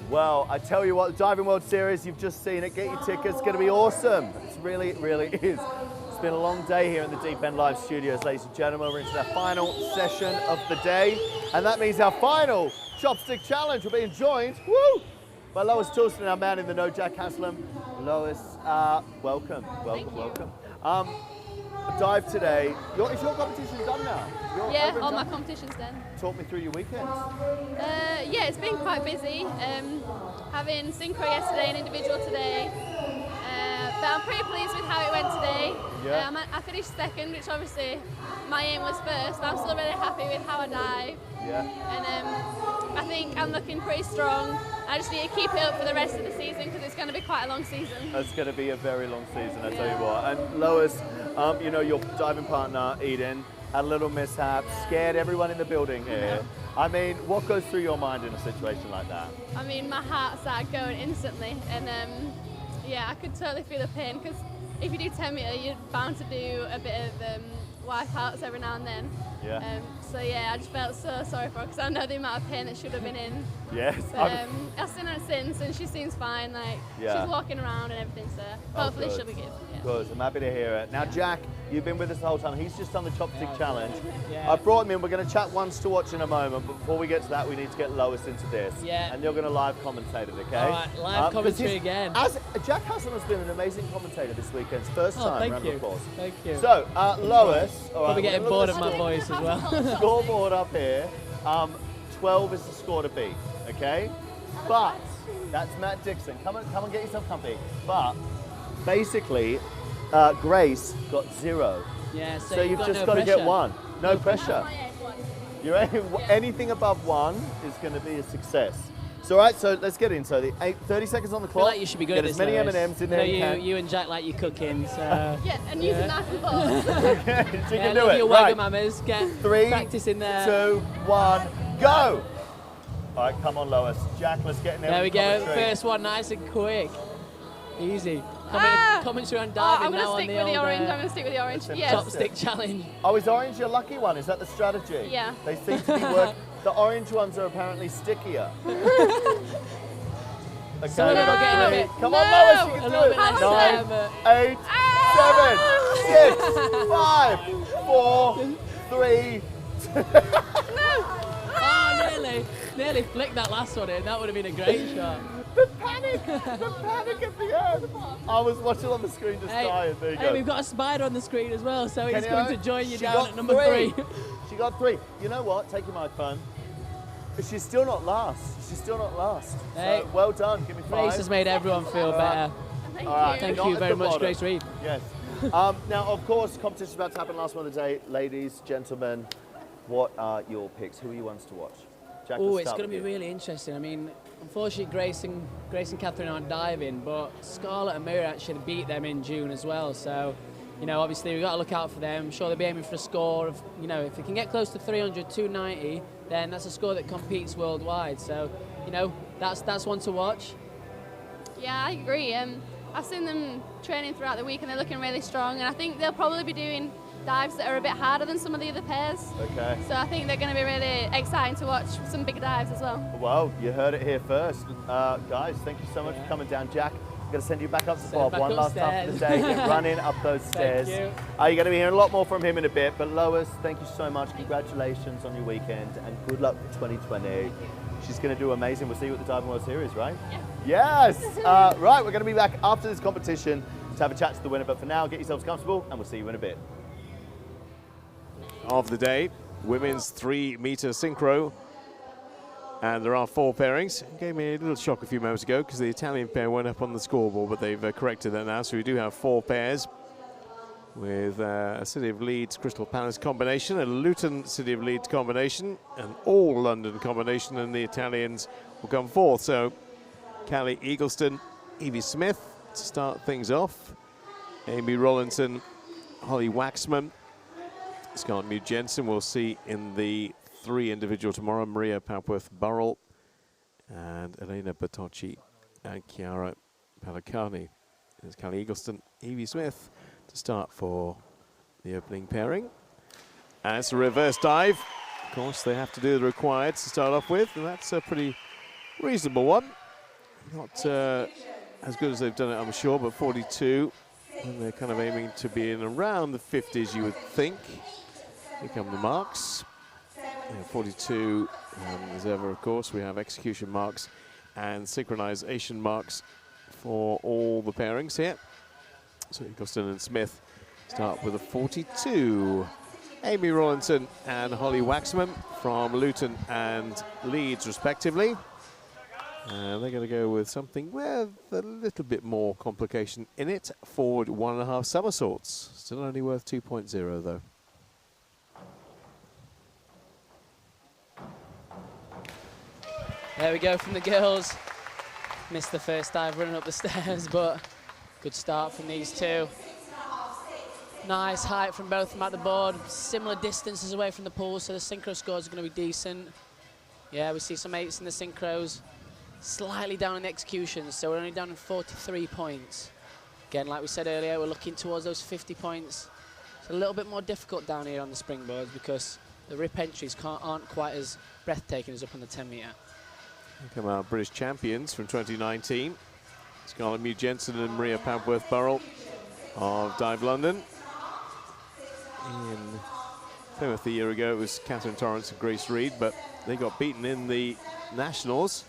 Well, I tell you what, the Diving World Series, you've just seen it. Get your tickets, it's going to be awesome. It really, really is. It's been a long day here in the Deep End Live studios, ladies and gentlemen. We're into the final session of the day, and that means our final Chopstick Challenge. We're being joined, by Lois Torsten, our man in the know, Jack Haslam. Lois, welcome. Dive today. Is your competition done now? Yeah, all my competition's done. Talk me through your weekend. Yeah, it's been quite busy. Having synchro yesterday and individual today. But I'm pretty pleased with how it went today. Yeah. I finished second, which obviously my aim was first, but I'm still really happy with how I dive. Yeah. And I think I'm looking pretty strong. I just need to keep it up for the rest of the season because it's going to be quite a long season. It's going to be a very long season, I tell you what. And Lois, you know, your diving partner, Eden, had a little mishap, scared everyone in the building here. I mean, what goes through your mind in a situation like that? I mean, my heart started going instantly, and yeah, I could totally feel the pain because if you do 10 metre, you're bound to do a bit of wipeouts every now and then. Yeah. So yeah, I just felt so sorry for her because I know the amount of pain that should have been in. Yes. But, I've seen her since, and she seems fine. Like she's walking around and everything, so hopefully she'll be good. Yeah. Good. I'm happy to hear it. Now, Jack, you've been with us the whole time. He's just done the Chopstick Challenge. Yeah. I brought him in. We're going to chat once to watch in a moment. But before we get to that, we need to get Lois into this. Yeah. And you're going to live commentate it, okay? All right, live commentary again. Jack Haslam has been an amazing commentator this weekend. First time. Thank round you. of applause. Thank you. So, Lois. All right, Probably getting bored of my voice as well. Scoreboard up here. 12 is the score to beat, okay? But that's Matt Dixon. Come on, get yourself comfy. But basically, Grace got 0. Yeah, so you've got just no got to get pressure. 1. No pressure. Anything above 1 is going to be a success. So, all right, so let's get in. So, 30 seconds on the I clock. feel like you should be good Get at as this, many Lois. M&Ms in I there. know you and Jack like your cooking, so... Yeah, and using knife and fork. You can do it. Your Right. Wagamamas, get 3, practice in there. 2, 1, go! All right, come on, Lois. Jack, let's get in there. There we with go. commentary. First one, nice and quick. Easy. Commentary on diving I'm now going to stick on with the old, orange. I'm going to stick with the orange. Yes. Chopstick challenge. Oh, is orange your lucky one? Is that the strategy? Yeah. They seem to be working. The orange ones are apparently stickier. Okay. So we're not getting a bit. Come on, Lois, you can a do little it. bit less 9, 8, 7, 6, 5, 4, 3. Oh, nearly flicked that last one in. That would have been a great shot. The panic at the end. I was watching on the screen just dying. There you go. Hey, we've got a spider on the screen as well, so he's Can going you- to join you she down got at number 3. She got 3. You know what? Take your microphone. She's still not last. Hey. So, well done. Give me 5. Grace has made everyone feel better. Thank All right. you. Thank Not you at very the much, bottom. Grace Reed. Yes. Now, of course, competition's about to happen last one of the day. Ladies, gentlemen, what are your picks? Who are you ones to watch? Jack, Oh, let's it's start going to with be you. really interesting. I mean, unfortunately, Grace and Catherine aren't diving, but Scarlett and Mira actually beat them in June as well. So, you know, obviously we've got to look out for them. I'm sure they'll be aiming for a score of, you know, if they can get close to 300, 290, then that's a score that competes worldwide. So, you know, that's one to watch. Yeah, I agree. I've seen them training throughout the week and they're looking really strong, and I think they'll probably be doing dives that are a bit harder than some of the other pairs. Okay. So I think they're going to be really exciting to watch some big dives as well. Well, you heard it here first. Guys, thank you so much for coming down. Jack, going to send you back up to Send Bob back one last time for the upstairs. day. Get running up those stairs. you. You're going to be hearing a lot more from him in a bit, but Lois, thank you so much. Congratulations on your weekend and good luck for 2020. She's going to do amazing. We'll see you at the Diving World Series, right? Yeah. Yes! Right, we're going to be back after this competition to have a chat to the winner, but for now, get yourselves comfortable and we'll see you in a bit. Of the day, women's 3-meter synchro. And there are 4 pairings. It gave me a little shock a few moments ago because the Italian pair weren't up on the scoreboard, but they've corrected that now. So we do have 4 pairs with a City of Leeds Crystal Palace combination, a Luton City of Leeds combination, an all London combination, and the Italians will come fourth. So Callie Eagleston, Evie Smith to start things off. Amy Rollinson, Holly Waxman, Scarlett Mew Jensen we'll see in the 3 individual tomorrow, Maria Papworth-Burrell and Elena Bertocci and Chiara Pellicani. There's Callie Eagleston, Evie Smith to start for the opening pairing. And it's a reverse dive. Of course, they have to do the required to start off with, and that's a pretty reasonable one. Not as good as they've done it, I'm sure, but 42, and they're kind of aiming to be in around the 50s, you would think. Here come the marks. 42, as ever, of course, we have execution marks and synchronization marks for all the pairings here. So Eagleston and Smith start with a 42. Amy Rollinson and Holly Waxman from Luton and Leeds, respectively. And they're going to go with something with a little bit more complication in it. Forward 1.5 somersaults. Still only worth 2.0, though. There we go from the girls. Missed the first dive running up the stairs, but good start from these 2. Nice height from both of them at the board. Similar distances away from the pool, so the synchro scores are going to be decent. Yeah, we see some 8s in the synchros. Slightly down in the executions, so we're only down in 43 points. Again, like we said earlier, we're looking towards those 50 points. It's a little bit more difficult down here on the springboards because the rip entries aren't quite as breathtaking as up on the 10 metre. Here come our British champions from 2019. Scarlett Mew Jensen and Maria Papworth-Burrell of Dive London. In Plymouth a year ago, it was Catherine Torrance and Grace Reed, but they got beaten in the Nationals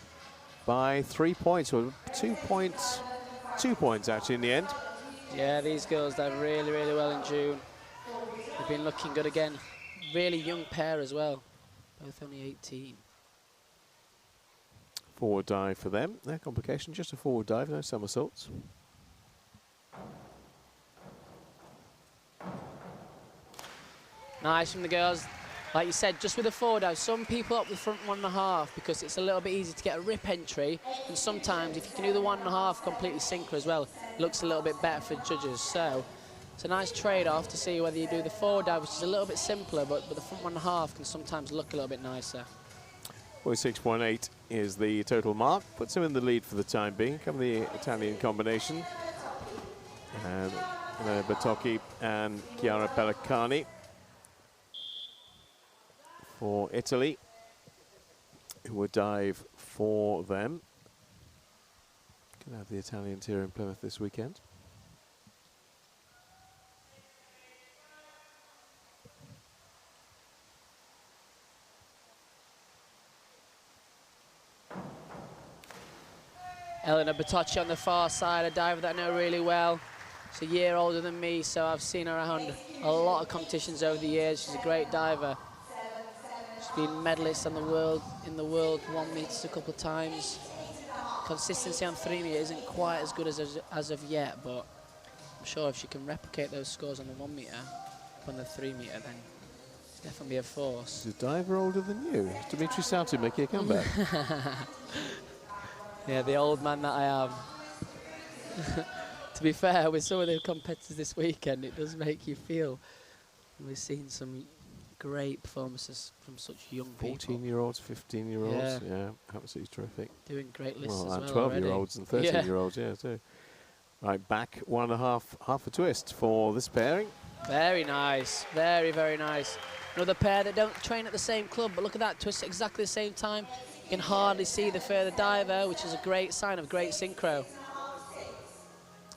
by 3 points, or 2 points, 2 points actually in the end. Yeah, these girls dive really, really well in June. They've been looking good again. Really young pair as well, both only 18. Forward dive for them. No complication, just a forward dive, no somersaults. Nice from the girls. Like you said, just with a forward dive, some people up the front 1.5 because it's a little bit easy to get a rip entry, and sometimes if you can do the 1.5 completely synchro as well, it looks a little bit better for judges. So it's a nice trade-off to see whether you do the forward dive, which is a little bit simpler, but the front 1.5 can sometimes look a little bit nicer. 46.8 is the total mark. Puts him in the lead for the time being. Come the Italian combination. And Bertocchi and Chiara Pellicani for Italy, who will dive for them. Going to have the Italians here in Plymouth this weekend. Elena Bertocci on the far side, a diver that I know really well. She's a year older than me, so I've seen her around a lot of competitions over the years. She's a great diver. She's been medalist on the world 1 meters a couple of times. Consistency on 3 meters isn't quite as good as of yet, but I'm sure if she can replicate those scores on the 1 meter, on the 3 meter, then it's definitely a force. Is a diver older than you? Is Dimitri Sauti making a comeback? Yeah, the old man that I am. To be fair, with some of the competitors this weekend, it does make you feel. We've seen some great performances from such young people. 14-year-olds, 15-year-olds, yeah, absolutely terrific. Doing great lists well, as well. 12-year-olds and 13-year-olds, yeah, too. Right, back 1.5, half a twist for this pairing. Very nice, very, very nice. Another pair that don't train at the same club, but look at that, twist at exactly the same time. You can hardly see the further diver, which is a great sign of great synchro.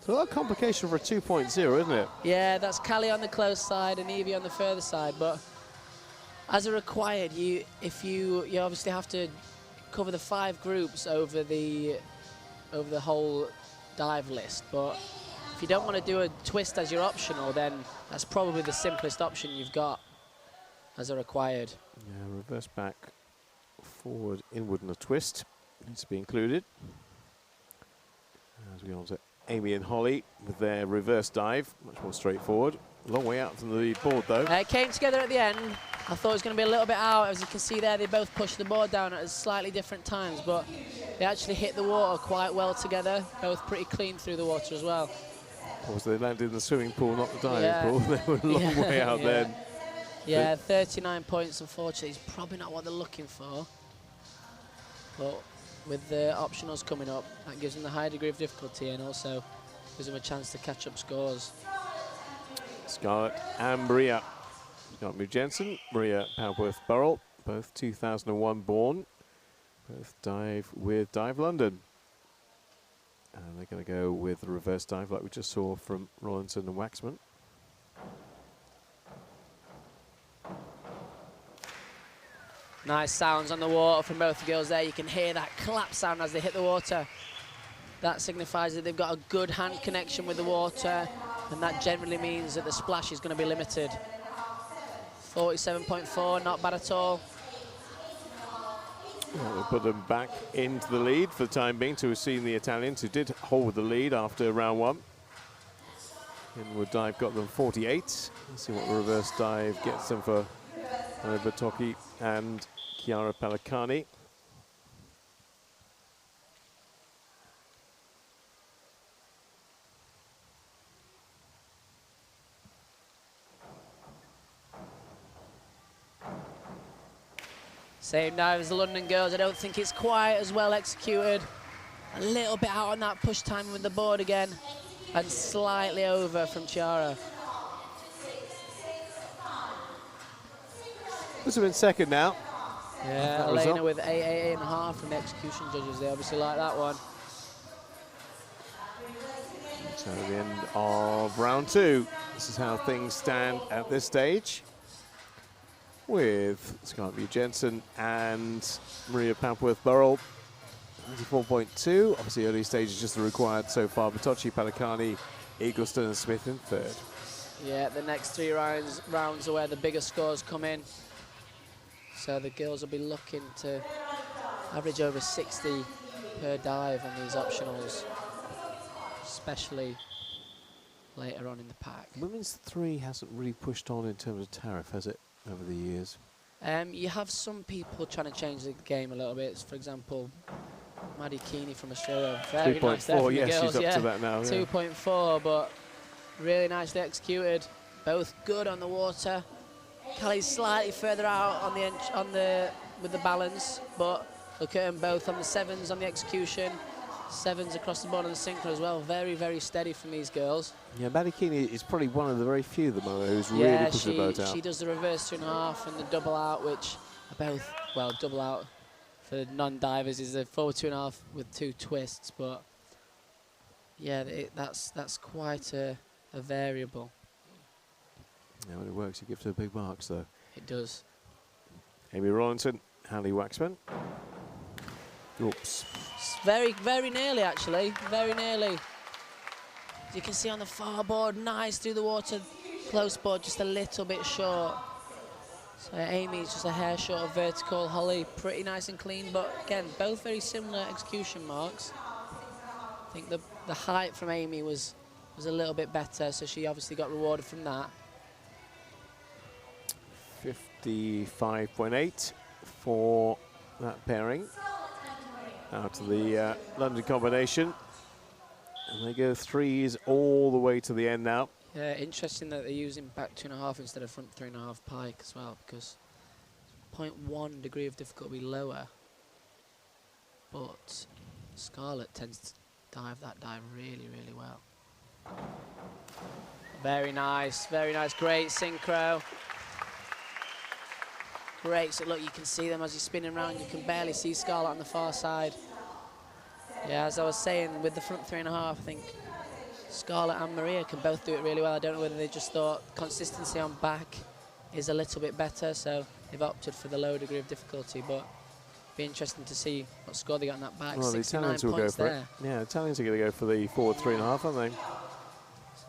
So a lot of complication for a 2.0, isn't it? Yeah, that's Callie on the close side and Evie on the further side. But as a required, you obviously have to cover the 5 groups over the whole dive list. But if you don't want to do a twist as your optional, then that's probably the simplest option you've got as a required. Yeah, reverse back, forward, inward, and a twist needs to be included. As we go on to Amy and Holly with their reverse dive, much more straightforward. Long way out from the board though. It came together at the end. I thought it was going to be a little bit out. As you can see there, they both pushed the board down at slightly different times, but they actually hit the water quite well together, both pretty clean through the water as well. Of course, they landed in the swimming pool, not the diving pool. They were a long way out then. Yeah, 39 points, unfortunately, is probably not what they're looking for. But with the optionals coming up, that gives them the high degree of difficulty and also gives them a chance to catch up scores. Scarlett and Maria. Scarlett Jensen, Maria Powworth-Burrell, both 2001 born. Both dive with Dive London. And they're going to go with the reverse dive like we just saw from Rollinson and Waxman. Nice sounds on the water from both the girls there. You can hear that clap sound as they hit the water. That signifies that they've got a good hand connection with the water, and that generally means that the splash is going to be limited. 47.4, not bad at all. Well, they put them back into the lead for the time being to have seen the Italians who did hold the lead after round 1. Inward dive got them 48. Let's see what the reverse dive gets them for Batocchi and Chiara Pellicani. Same dive as the London girls. I don't think it's quite as well executed. A little bit out on that push time with the board again, and slightly over from Chiara. This has been second now. Yeah, Elena with 8.5 from the execution judges. They obviously like that one. So at the end of round 2, this is how things stand at this stage, with Scarlett Jensen and Maria Powworth-Burrell, 94.2. Obviously, early stages just the required so far. Batocchi, Pellicani, Eagleston, and Smith in third. Yeah, the next 3 rounds are where the bigger scores come in. So the girls will be looking to average over 60 per dive on these optionals, especially later on in the pack. Women's 3 hasn't really pushed on in terms of tariff, has it, over the years? You have some people trying to change the game a little bit. For example, Maddie Keeney from Australia. Very nice there from the girls. She's up to that now. 2.4, but really nicely executed. Both good on the water. Callie's slightly further out on the with the balance, but look at them both on the 7s on the execution. 7s across the board on the synchro as well. Very, very steady from these girls. Yeah, Maddie Keeney is probably one of the very few at the moment who's really pushing the boat out. She does the reverse 2.5 and the double out, which are both, well, double out for non-divers is a forward 2.5 with 2 twists, but yeah, that's quite a variable. Yeah, when it works, you give her big marks, though. It does. Amy Rollinson, Hallie Waxman. Oops. Very, very nearly, actually. Very nearly. As you can see on the far board, nice through the water. Close board, just a little bit short. So Amy's just a hair short of vertical. Holly, pretty nice and clean, but again, both very similar execution marks. I think the height from Amy was a little bit better, so she obviously got rewarded from that. 55.8 for that pairing. Out of the London combination. And they go 3s all the way to the end now. Yeah, interesting that they're using back 2.5 instead of front 3.5 pike as well, because 0.1 degree of difficulty lower. But Scarlett tends to dive that dive really, really well. Very nice, great synchro. Great, so look, you can see them as you're spinning around. You can barely see Scarlett on the far side. Yeah, as I was saying, with the front 3.5, I think Scarlett and Maria can both do it really well. I don't know whether they just thought consistency on back is a little bit better, so they've opted for the lower degree of difficulty, but be interesting to see what score they got on that back. Well, the 69 Italians will go points for there. it. Yeah, Italians are going to go for the forward 3.5, aren't they?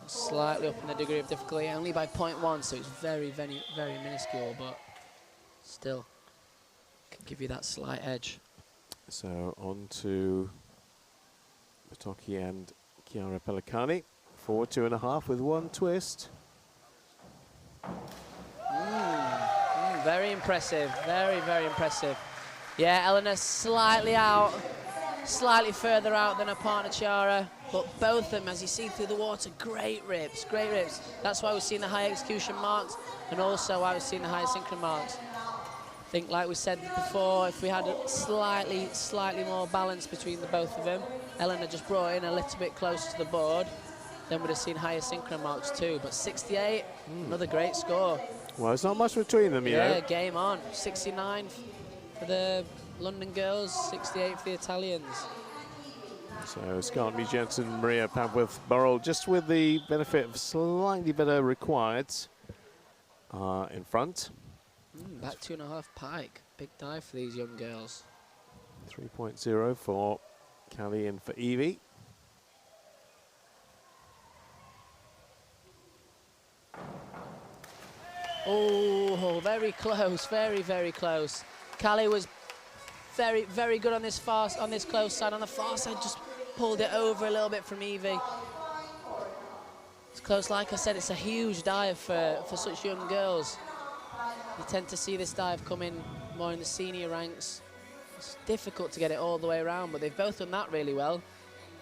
Slightly up in the degree of difficulty, only by 0.1, so it's very, very, very minuscule, but still can give you that slight edge. So on to Batocchi and Chiara Pellicani. Forward 2.5 with 1 twist. Very impressive, very, very impressive. Yeah, Eleanor slightly out, slightly further out than her partner Chiara, but both of them, as you see through the water, great rips, great rips. That's why we're seeing the high execution marks, and also why we're seeing the high synchro marks. I think, like we said before, if we had a slightly more balance between the both of them, Eleanor just brought in a little bit closer to the board, then we'd have seen higher synchro marks too. But 68, another great score. Well, it's not much between them, you know. Yeah, game on. 69 for the London girls, 68 for the Italians. So Scarlett Jensen, Maria Papworth-Burrell, just with the benefit of slightly better requireds in front. Back 2.5 pike. Big dive for these young girls. 3.0 for Callie and for Evie. Oh, very close, very, very close. Callie was very, very good on this close side. On the far side, just pulled it over a little bit from Evie. It's close, like I said, it's a huge dive for such young girls. You tend to see this dive come in more in the senior ranks. It's difficult to get it all the way around, but they've both done that really well.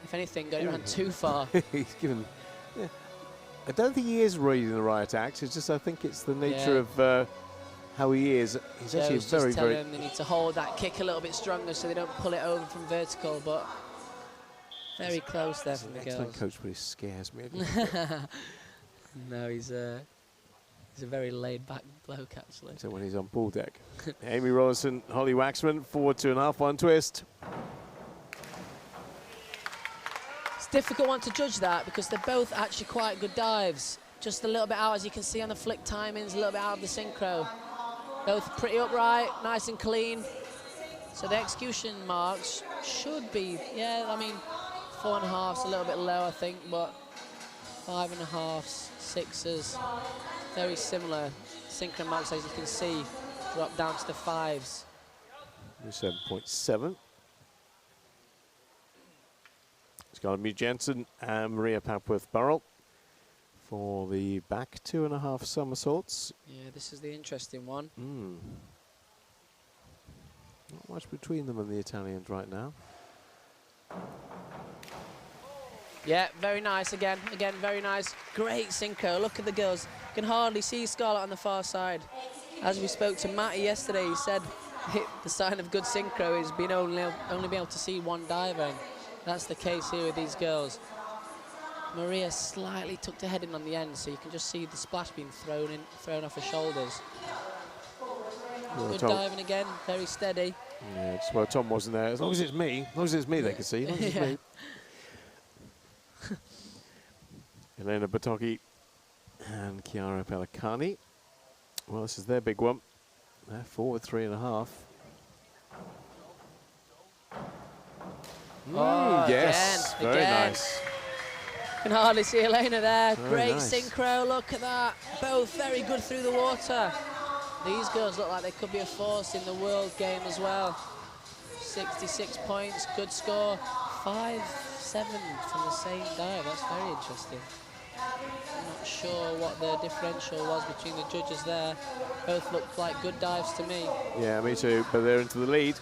If anything, got it around too far. He's given... Yeah. I don't think he is reading the right act. It's just I think it's the nature of how he is. He's actually very, just telling them they need to hold that kick a little bit stronger so they don't pull it over from vertical, but very close there from the girls. Excellent coach, but he scares me. No, he's a very laid-back bloke, actually. So when he's on pool deck. Amy Rollinson, Holly Waxman, forward 2.5, 1 twist. It's a difficult one to judge that because they're both actually quite good dives. Just a little bit out, as you can see on the flick timings, a little bit out of the synchro. Both pretty upright, nice and clean. So the execution marks should be, yeah, I mean, 4.5's a little bit low, I think, but 5.5s, 6s, very similar. Synchro marks, as you can see, drop down to the 5s. 7.7. Scarlett Jensen and Maria Papworth-Burrell for the back 2.5 somersaults. Yeah, this is the interesting one. Not much between them and the Italians right now. Yeah, very nice again, very nice. Great synchro, look at the girls. You can hardly see Scarlett on the far side. As we spoke to Matty yesterday, he said the sign of good synchro is being only being able to see one diver. That's the case here with these girls. Maria slightly tucked her head in on the end, so you can just see the splash being thrown off her shoulders. Good diving again, very steady. Yeah, just well, Tom wasn't there. As long as it's me, they can see. As long as it's me. Elena Batocchi and Chiara Pellicani. Well, this is their big one. They're forward 3.5. Yes, very nice. Can hardly see Elena there. Very Great nice. synchro, look at that. Both very good through the water. These girls look like they could be a force in the world game as well. 66 points, good score. 5-7 from the same dive, that's very interesting. I'm not sure what the differential was between the judges there. Both looked like good dives to me. Yeah, me too, but they're into the lead.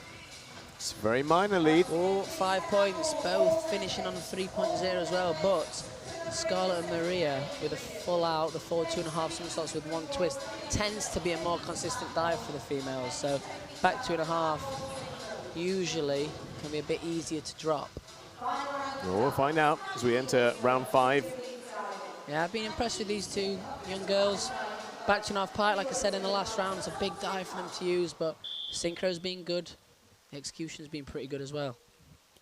It's a very minor lead. Oh, 5 points, both finishing on a 3.0 as well, but Scarlett and Maria with a full out, the forward 2.5 somersaults with 1 twist, tends to be a more consistent dive for the females. So back 2.5 usually can be a bit easier to drop. Well, we'll find out as we enter round 5. Yeah, I've been impressed with these two young girls. Back 2.5 pike, like I said in the last round, it's a big dive for them to use, but synchro's been good. The execution's been pretty good as well.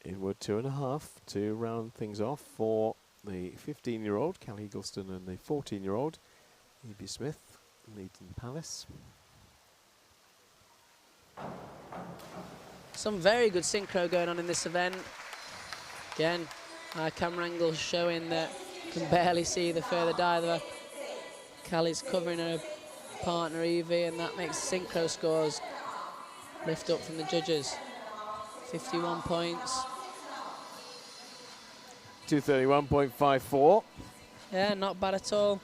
Inward 2.5 to round things off for the 15-year-old, Callie Eagleston, and the 14-year-old, E.B. Smith, Leeton Palace. Some very good synchro going on in this event. Again, our camera angle showing that you can barely see the further diver. Callie's covering her partner Evie, and that makes synchro scores lift up from the judges. 51 points. 231.54. Yeah, not bad at all.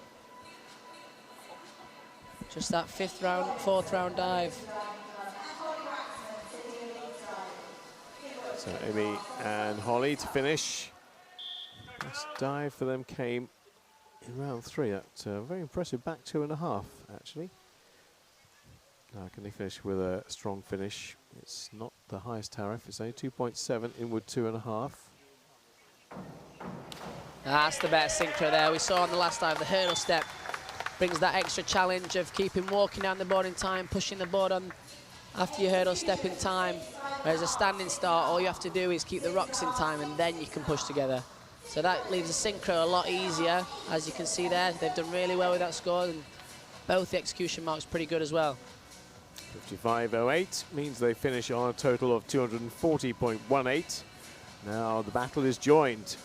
Just that fourth round dive. So Amy and Holly to finish. This dive for them came in round 3. That's a very impressive back 2.5, actually. Now can they finish with a strong finish? It's not the highest tariff. It's only 2.7, inward 2.5. That's the better synchro there. We saw on the last dive the hurdle step brings that extra challenge of keeping walking down the board in time, pushing the board on after your hurdle step in time. Whereas a standing start, all you have to do is keep the rocks in time and then you can push together. So that leaves the synchro a lot easier. As you can see there, they've done really well with that score, and both the execution marks pretty good as well. 55.08 means they finish on a total of 240.18. Now the battle is joined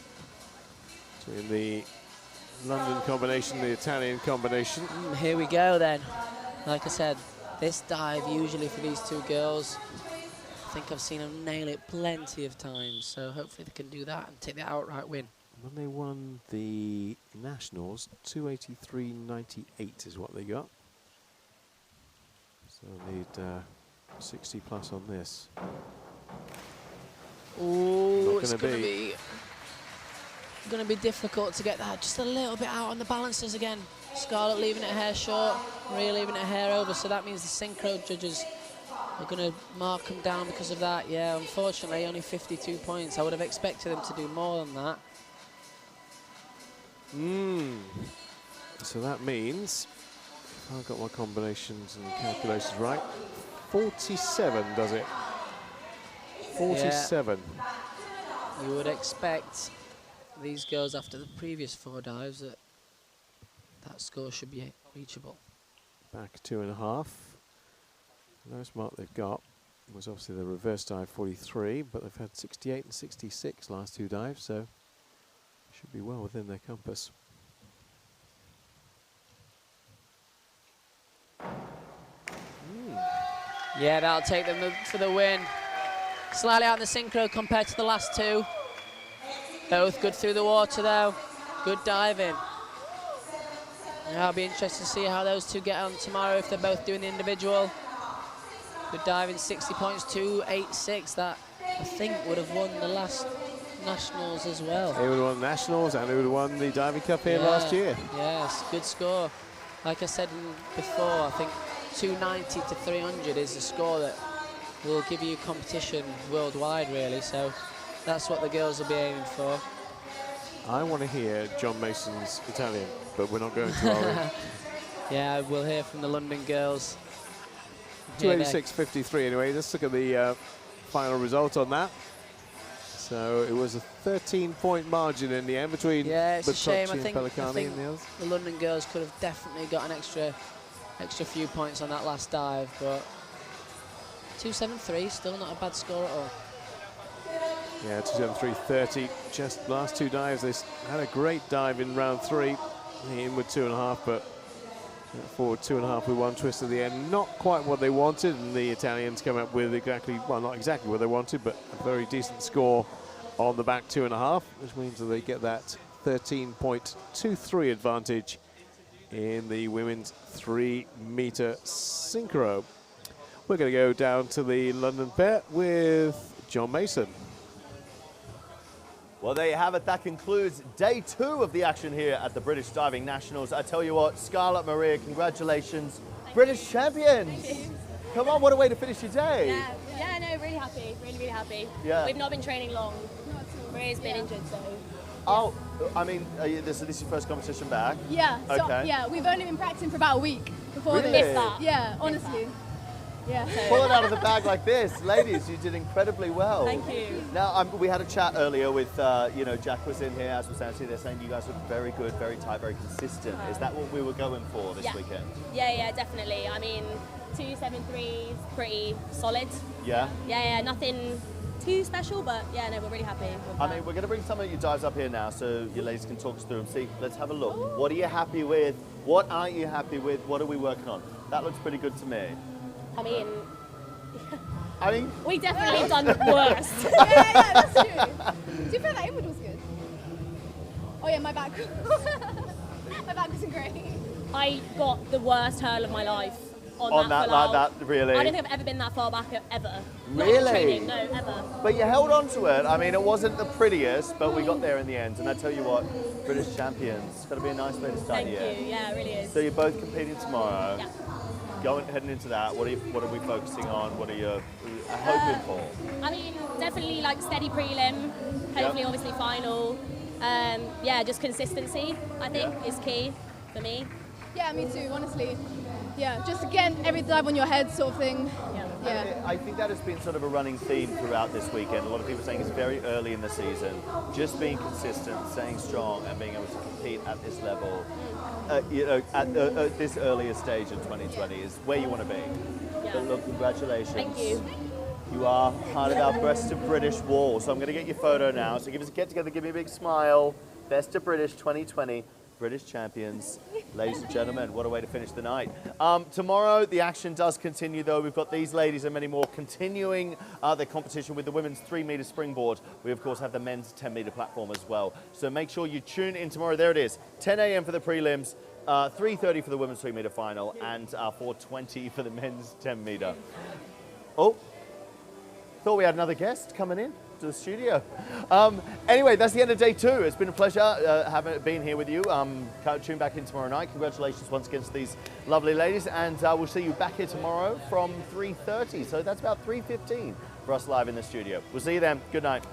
between the London combination, the Italian combination. Here we go then. Like I said, this dive usually for these two girls, I think I've seen them nail it plenty of times, so hopefully they can do that and take the outright win. When they won the Nationals, 283.98 is what they got. So need 60 plus on this. Ooh, it's going to be difficult to get that just a little bit out on the balancers again. Scarlett leaving it a hair short, Maria leaving it a hair over, so that means the synchro judges are going to mark them down because of that. Yeah, unfortunately, only 52 points. I would have expected them to do more than that. So that means, if I've got my combinations and calculations right, 47, does it? 47. Yeah. You would expect these girls, after the previous 4 dives, that score should be reachable. Back 2.5. The lowest mark they've got was obviously the reverse dive 43, but they've had 68 and 66 last 2 dives, so should be well within their compass. Yeah, that'll take them for the win. Slightly out in the synchro compared to the last 2. Both good through the water though. Good diving. Yeah, I'll be interested to see how those two get on tomorrow if they're both doing the individual. Good diving, 60 points, 286. That, I think, would have won the last Nationals as well. They would have won Nationals and they would have won the Diving Cup here last year. Yes, good score. Like I said before, I think 290 to 300 is a score that will give you competition worldwide, really. So that's what the girls will be aiming for. I want to hear John Mason's Italian, but we're not going to, are we? Yeah, we'll hear from the London girls. 286.53 anyway. Let's look at the final result on that. So it was a 13-point margin in the end between it's a shame. and Pellicani and the others. The London girls could have definitely got an extra few points on that last dive, but 273, still not a bad score at all. Yeah, 273.30. Just last 2 dives, they had a great dive in round 3, in with 2.5, but forward 2.5 with 1 twist at the end. Not quite what they wanted, and the Italians come up with not exactly what they wanted, but a very decent score on the back 2.5, which means that they get that 13.23 advantage in the women's 3-meter synchro. We're going to go down to the London pair with John Mason. Well, there you have it. That concludes day 2 of the action here at the British Diving Nationals. I tell you what, Scarlett, Maria, congratulations. British champions. Come on, what a way to finish your day. Yeah, no, really happy, really happy. Yeah. We've not been training long. Maria's been injured, so. Oh, I mean, this is your first competition back? Yeah, okay. So, yeah, we've only been practicing for about a week before Really? this. Yeah, honestly. Yeah. Pull it out of the bag like this. Ladies, you did incredibly well. Thank you. Now, we had a chat earlier with, Jack was in here, as was Nancy. They're saying you guys look very good, very tight, very consistent. Is that what we were going for this weekend? Yeah, definitely. I mean, 273s, pretty solid. Yeah? Yeah, nothing too special, but yeah, no, we're really happy with that. I mean, we're going to bring some of your dives up here now so you ladies can talk us through them. See, let's have a look. Ooh. What are you happy with? What aren't you happy with? What are we working on? That looks pretty good to me. I mean, we definitely done worse. yeah, that's true. To be fair, that inward was good. Oh yeah, my back. My back wasn't great. I got the worst hurl of my life on that like that, really? I don't think I've ever been that far back ever. Really? Not in training, no, ever. But you held on to it. I mean, it wasn't the prettiest, but we got there in the end. And I tell you what, British champions. It's got to be a nice way to start the year. Thank you. Yeah, it really is. So you're both competing tomorrow. Yeah. Heading into that, what are we focusing on? What are you hoping for? I mean, definitely like steady prelim, hopefully obviously final. Just consistency, I think, is key for me. Yeah, me too, honestly. Yeah, just again, every dive on your head sort of thing. Yeah. I think that has been sort of a running theme throughout this weekend. A lot of people saying it's very early in the season. Just being consistent, staying strong, and being able to compete at this level, at this earlier stage in 2020 is where you want to be. Yeah. But look, congratulations. Thank you. You are part of our Best of British wall. So I'm going to get your photo now. So give us a get together, give me a big smile. Best of British 2020. British champions. Ladies and gentlemen, what a way to finish the night. Tomorrow, the action does continue, though. We've got these ladies and many more continuing their competition with the women's 3-meter springboard. We, of course, have the men's 10-meter platform as well. So make sure you tune in tomorrow. There it is, 10 a.m. for the prelims, 3:30 for the women's 3-meter final, and 4:20 for the men's 10-meter. Oh, thought we had another guest coming in to the studio. Anyway, that's the end of day 2. It's been a pleasure having been here with you. Tune back in tomorrow night. Congratulations once again to these lovely ladies, and we'll see you back here tomorrow from 3:30. So that's about 3:15 for us live in the studio. We'll see you then. Good night.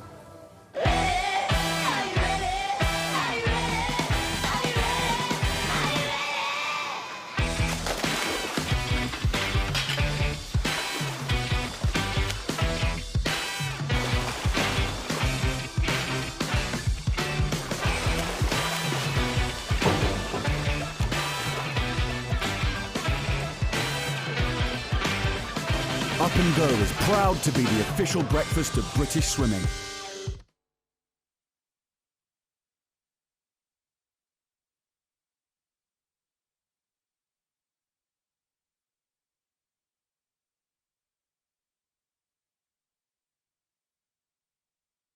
Up and Go is proud to be the official breakfast of British swimming.